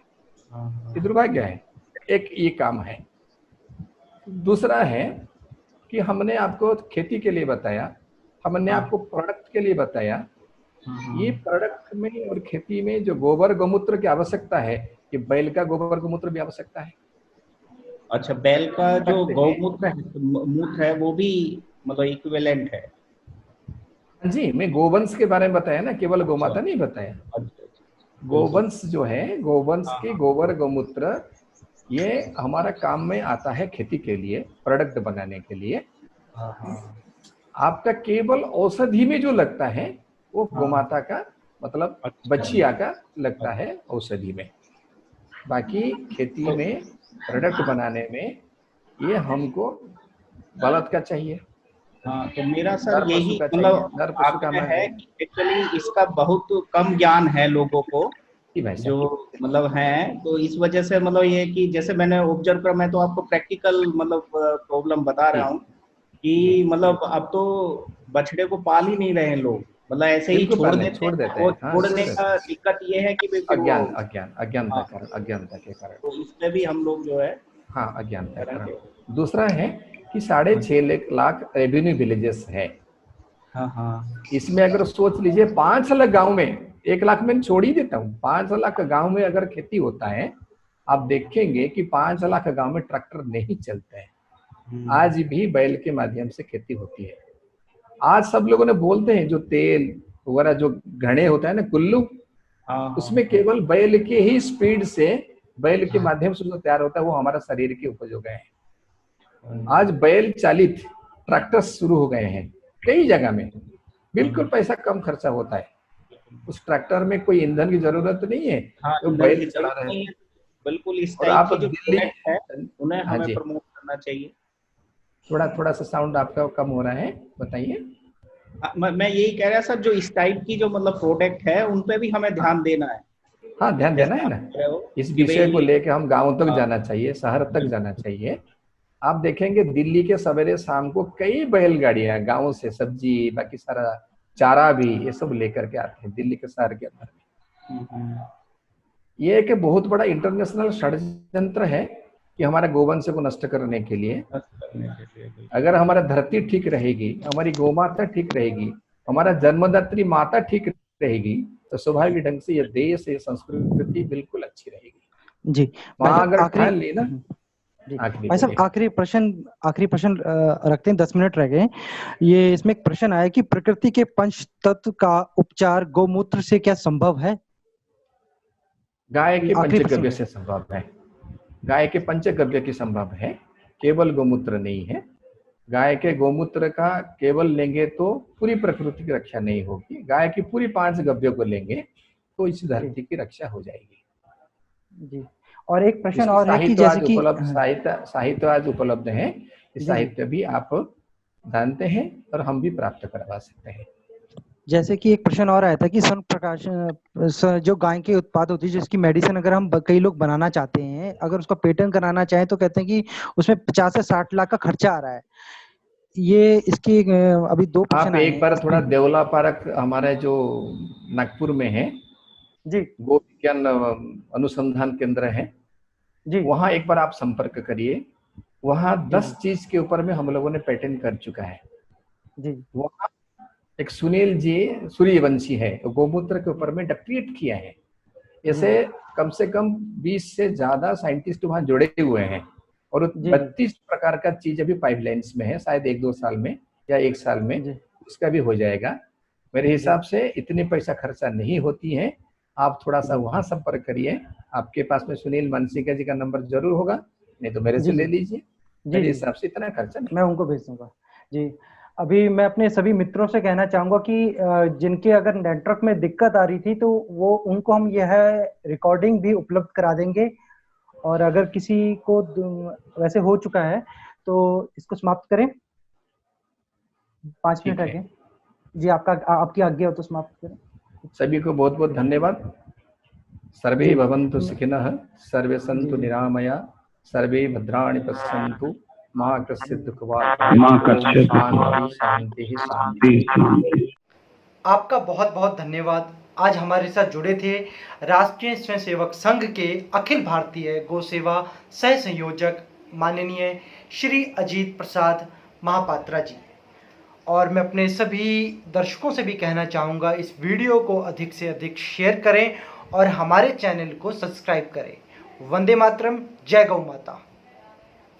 ये दुर्भाग्य है। एक ये काम है। दूसरा है कि हमने आपको खेती के लिए बताया, हमने आपको प्रोडक्ट के लिए बताया। ये प्रोडक्ट में और खेती में जो गोबर गौमूत्र की आवश्यकता है, ये बैल का गोबर गौमूत्र भी आवश्यकता है। अच्छा, बैल का जो गौमूत्र है वो भी मतलब इक्विवेलेंट है। जी, मैं गोवंश के बारे में बताया ना, केवल गोमाता नहीं बताया। गोवंश जो है, गोवंश के गोबर गौमूत्र, ये हमारा काम में आता है खेती के लिए, प्रोडक्ट बनाने के लिए। आपका केवल औषधि में जो लगता है वो गोमाता का मतलब बछिया का लगता है औषधि में। बाकी खेती में प्रोडक्ट बनाने में ये हमको बलद का चाहिए। हाँ, तो मेरा सर यही मतलब आपका है कि एक्चुअली इसका बहुत कम ज्ञान है लोगों को जो मतलब है, तो इस वजह से मतलब ये कि जैसे मैंने ऑब्जर्व करा, मैं तो आपको प्रैक्टिकल मतलब प्रॉब्लम बता रहा हूँ कि मतलब अब तो बछड़े को पाल ही नहीं रहे लोग, मतलब ऐसे ही छोड़ देते हैं। छोड़ने का दिक्कत ये है कि अज्ञानता के कारण, तो इसमें भी हम लोग जो है अज्ञानता के कारण। दूसरा है कि 6.5 लाख रेवेन्यू विलेजेस है। इसमें अगर सोच लीजिए 5 लाख गांव में 1 लाख में छोड़ ही देता हूँ, 5 लाख गांव में अगर खेती होता है, आप देखेंगे कि 5 लाख गांव में ट्रैक्टर नहीं चलते हैं। आज भी बैल के माध्यम से खेती होती है। आज सब लोगों ने बोलते हैं जो तेल वगैरह जो घड़े होता है ना, कुल्लू, उसमें केवल बैल के ही स्पीड से, बैल के माध्यम से जो तैयार होता है वो हमारा शरीर के उपज हो गए हैं। आज बैल चालित ट्रैक्टर शुरू हो गए हैं कई जगह में, बिल्कुल पैसा कम खर्चा होता है। उस ट्रैक्टर में कोई ईंधन की जरूरत नहीं है, तो बैल चला रहे हैं। बिल्कुल इस और टाइप आप की जो दिल्ली प्रोडक्ट है उन्हें हाँ हमें जी, प्रमोट करना चाहिए। थोड़ा सा साउंड आपका कम हो रहा है, बताइए। मैं यही कह रहा सर, जो इस टाइप की जो मतलब प्रोडक्ट है उन पे भी हमें ध्यान देना है। हाँ, ध्यान देना है ना, इस विषय को लेके हम गांव तक जाना चाहिए, शहर तक जाना चाहिए। आप देखेंगे दिल्ली के सवेरे शाम को कई बैलगाड़ियां गांव से सब्जी बाकी सारा चारा भी ये सब लेकर के आते हैं दिल्ली के शहर के अंदर में। ये एक बहुत बड़ा इंटरनेशनल षड्यंत्र है कि हमारे गोवंश को नष्ट करने के लिए। अगर हमारा धरती ठीक रहेगी, हमारी गौ माता ठीक रहेगी, हमारा जन्मदात्री माता ठीक रहेगी, तो स्वाभाविक ढंग से ये देश, ये संस्कृति बिल्कुल अच्छी रहेगी जी। वहां अगर ठान ली ना। भाई साहब आखिरी प्रश्न रखते हैं, 10 मिनट रह गए। ये इसमें एक प्रश्न आया कि प्रकृति के पंच तत्व का उपचार गौमूत्र से क्या संभव है? गाय के पंचगव्य से संभव है, गाय के पंचगव्य की संभव है, केवल गौमूत्र नहीं है। गाय के गौमूत्र का केवल लेंगे तो पूरी प्रकृति की रक्षा नहीं होगी, गाय की पूरी 5 गव्यों को लेंगे तो इस धरती की रक्षा हो जाएगी जी। और एक प्रश्न और है कि जैसे कि साहित्य आज उपलब्ध है, इस साहित्य भी आप जानते हैं और हम भी प्राप्त करवा सकते हैं। जैसे कि एक प्रश्न और आया था कि स्वर्ण प्रकाश जो गाय के उत्पाद होती है, जिसकी मेडिसिन अगर हम कई लोग बनाना चाहते हैं, अगर उसका पेटेंट कराना चाहें तो कहते हैं कि उसमें 50 से 60 लाख का खर्चा आ रहा है। ये इसकी अभी 2 प्रश्न आप एक बार थोड़ा देवला पार्क हमारे जो नागपुर में है जी, गो विज्ञान अनुसंधान केंद्र है जी, वहाँ एक बार आप संपर्क करिए। वहाँ 10 चीज के ऊपर में हम लोगों ने पेटेंट कर चुका है जी। वहाँ एक सुनील जी सूर्यवंशी है, गौमूत्र के ऊपर में डॉक्टरेट किया है। ऐसे कम से कम 20 से ज्यादा साइंटिस्ट वहाँ जुड़े हुए हैं और 32 प्रकार का चीज अभी पाइपलाइंस में है, शायद 1-2 साल में या 1 साल में उसका भी हो जाएगा। मेरे हिसाब से इतने पैसा खर्चा नहीं होती है। आप थोड़ा सा वहाँ संपर्क करिए, आपके पास में सुनील मानसिका जी का नंबर जरूर होगा, नहीं तो मेरे से ले लीजिए। मेरे हिसाब से इतना खर्चा नहीं, मैं उनको भेज दूंगा जी। अभी मैं अपने सभी मित्रों से कहना चाहूंगा कि जिनके अगर नेटवर्क में दिक्कत आ रही थी तो वो उनको हम यह रिकॉर्डिंग भी उपलब्ध करा देंगे, और अगर किसी को वैसे हो चुका है तो इसको समाप्त करें। 5 मिनट आगे जी, आपकी आज्ञा हो तो समाप्त करें। सभी को बहुत बहुत धन्यवाद। सर्वे भवन्तु सुखिनः, सर्वे सन्तु निरामया, सर्वे भद्राणि पश्यन्तु, मा कश्चित् दुःखभाग्, शांति शांति। आपका बहुत बहुत धन्यवाद। आज हमारे साथ जुड़े थे राष्ट्रीय स्वयंसेवक संघ के अखिल भारतीय गौ सेवा सह संयोजक माननीय श्री अजीत प्रसाद महापात्रा जी। और मैं अपने सभी दर्शकों से भी कहना चाहूँगा, इस वीडियो को अधिक से अधिक शेयर करें और हमारे चैनल को सब्सक्राइब करें। वंदे मातरम, जय गौ माता।